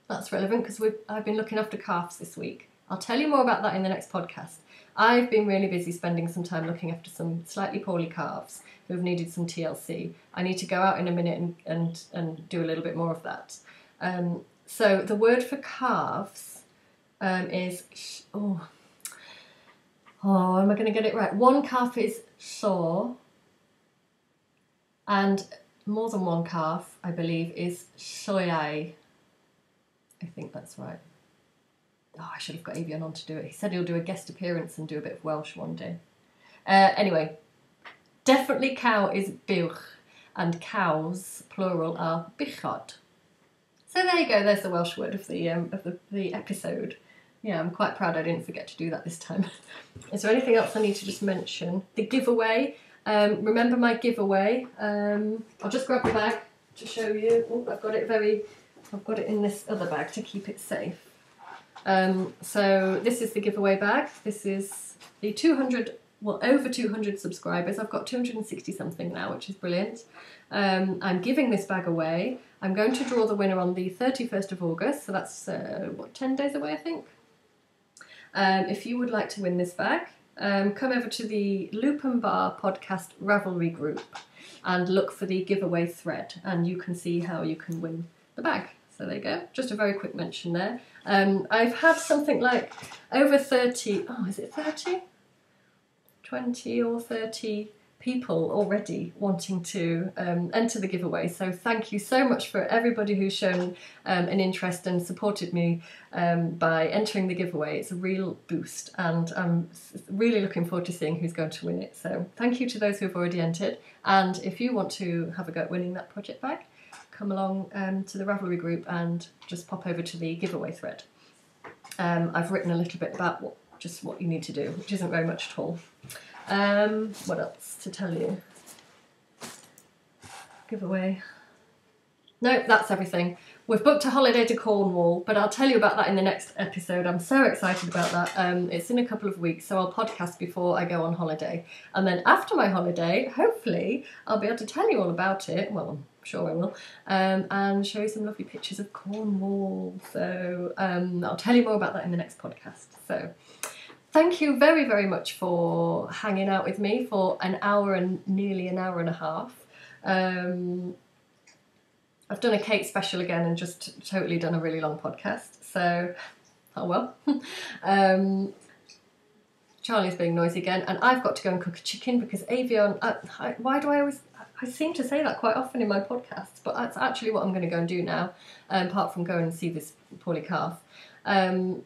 A: That's relevant because I've been looking after calves this week. I'll tell you more about that in the next podcast. I've been really busy spending some time looking after some slightly poorly calves who have needed some TLC. I need to go out in a minute and do a little bit more of that. So the word for calves is, am I going to get it right? One calf is saw, and more than one calf, I believe, is soyai. I think that's right. I should have got Avion on to do it. He said he'll do a guest appearance and do a bit of Welsh one day. Anyway, definitely cow is buwch, and cows, plural, are bichod. So there you go, there's the Welsh word of the episode. Yeah, I'm quite proud I didn't forget to do that this time. Is there anything else I need to just mention? The giveaway. Remember my giveaway. I'll just grab the bag to show you. I've got it in this other bag to keep it safe. So this is the giveaway bag. This is the over 200 subscribers. I've got 260 something now, which is brilliant. I'm giving this bag away. I'm going to draw the winner on the 31st of August. So that's, 10 days away, I think. If you would like to win this bag, come over to the Loop and Bar podcast Ravelry group and look for the giveaway thread, and you can see how you can win the bag. So there you go, just a very quick mention there. I've had something like over 30, is it 30? 20 or 30 people already wanting to enter the giveaway. So thank you so much for everybody who's shown an interest and supported me by entering the giveaway. It's a real boost, and I'm really looking forward to seeing who's going to win it. So thank you to those who have already entered. And if you want to have a go at winning that project bag, come along to the Ravelry group and just pop over to the giveaway thread. I've written a little bit about what you need to do, which isn't very much at all. What else to tell you? Giveaway. No, that's everything. We've booked a holiday to Cornwall, but I'll tell you about that in the next episode. I'm so excited about that. It's in a couple of weeks, so I'll podcast before I go on holiday. And then after my holiday, hopefully, I'll be able to tell you all about it. Well, I'm sure I will. And show you some lovely pictures of Cornwall. So I'll tell you more about that in the next podcast. So thank you very, very much for hanging out with me for an hour and nearly an hour and a half. I've done a Kate special again and just totally done a really long podcast, so, oh well. Charlie's being noisy again, and I've got to go and cook a chicken because Avion, why do I seem to say that quite often in my podcasts, but that's actually what I'm going to go and do now, apart from going and see this poorly calf. And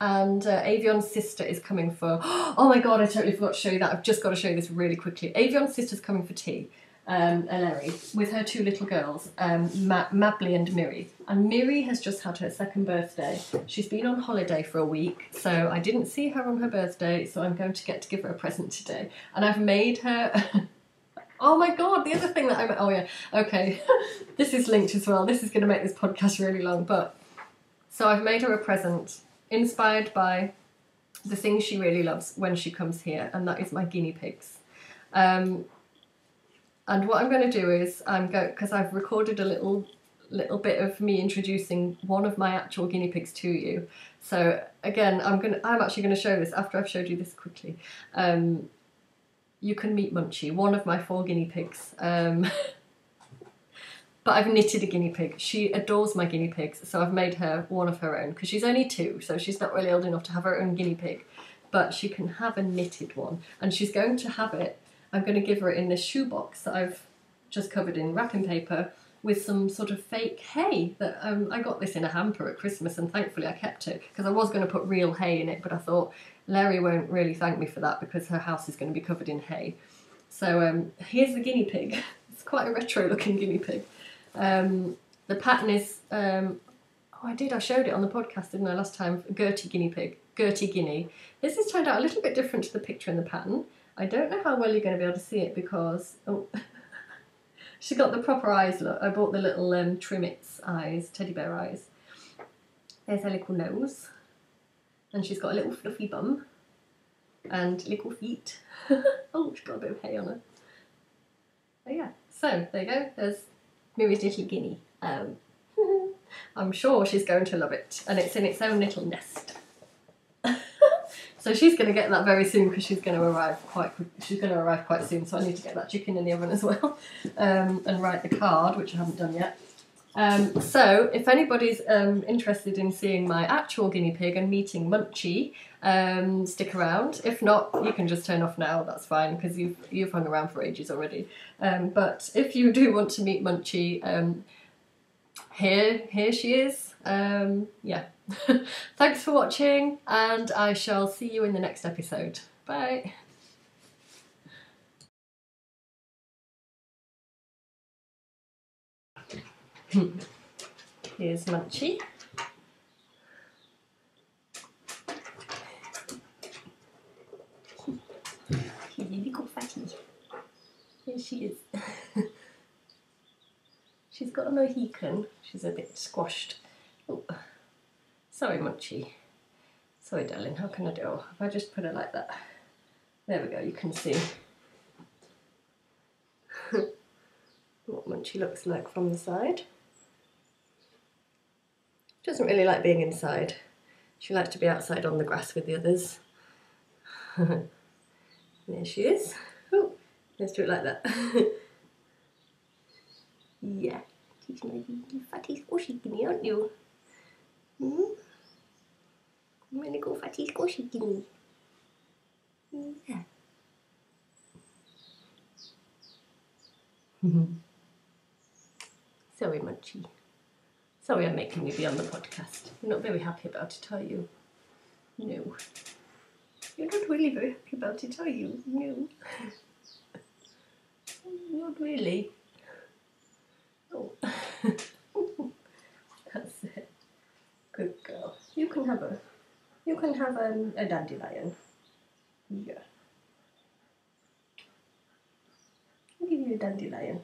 A: Avion's sister is coming for, oh my god, I totally forgot to show you that, I've just got to show you this really quickly. Avion's sister's coming for tea. Larry, with her two little girls, Mably and Miri. And Miri has just had her second birthday. She's been on holiday for a week, so I didn't see her on her birthday, so I'm going to get to give her a present today. And I've made her... Oh my god, the other thing that oh yeah, okay. This is linked as well. This is going to make this podcast really long, but... So I've made her a present inspired by the thing she really loves when she comes here, and that is my guinea pigs. And what I'm going to do is because I've recorded a little bit of me introducing one of my actual guinea pigs to you. So again, I'm actually going to show this after I've showed you this quickly. You can meet Munchie, one of my 4 guinea pigs. But I've knitted a guinea pig. She adores my guinea pigs, so I've made her one of her own because she's only 2, so she's not really old enough to have her own guinea pig. But she can have a knitted one, and she's going to have it. I'm going to give her it in this shoebox that I've just covered in wrapping paper with some sort of fake hay that I got this in a hamper at Christmas, and thankfully I kept it because I was going to put real hay in it, but I thought Larry won't really thank me for that because her house is going to be covered in hay. So here's the guinea pig. It's quite a retro looking guinea pig. The pattern is, I showed it on the podcast, didn't I, last time? Gertie guinea pig, Gertie guinea. This has turned out a little bit different to the picture in the pattern. I don't know how well you're going to be able to see it because, she got the proper eyes, look. I bought the little Trimmets eyes, teddy bear eyes. There's her little nose. And she's got a little fluffy bum. And little feet. Oh, she's got a bit of hay on her. Oh yeah, so there you go. There's Miri's little guinea. I'm sure she's going to love it. And it's in its own little nest. So she's going to get that very soon because she's going to arrive quite soon. So I need to get that chicken in the oven as well and write the card, which I haven't done yet. So if anybody's interested in seeing my actual guinea pig and meeting Munchie, stick around. If not, you can just turn off now. That's fine because you've hung around for ages already. But if you do want to meet Munchie, here she is. Yeah. Thanks for watching, and I shall see you in the next episode. Bye. Here's Munchie. She's a little fatty. Here she is. She's got a Mohican. She's a bit squashed. Oh. Sorry, Munchie. Sorry, darling. How can I do? If I just put it like that. There we go. You can see what Munchie looks like from the side. She doesn't really like being inside. She likes to be outside on the grass with the others. There she is. Oh, let's do it like that. Yeah, she's my little fatty squishy guinea, aren't you? Mm-hmm. I'm gonna go fatty squishy guinea. Yeah. Sorry, Munchie. Sorry I'm making you be on the podcast. You're not very happy about it, are you? No. You're not really very happy about it, are you? No. Not really. Oh. That's it. Good girl. You can have a dandelion. Yeah. I'll give you a dandelion.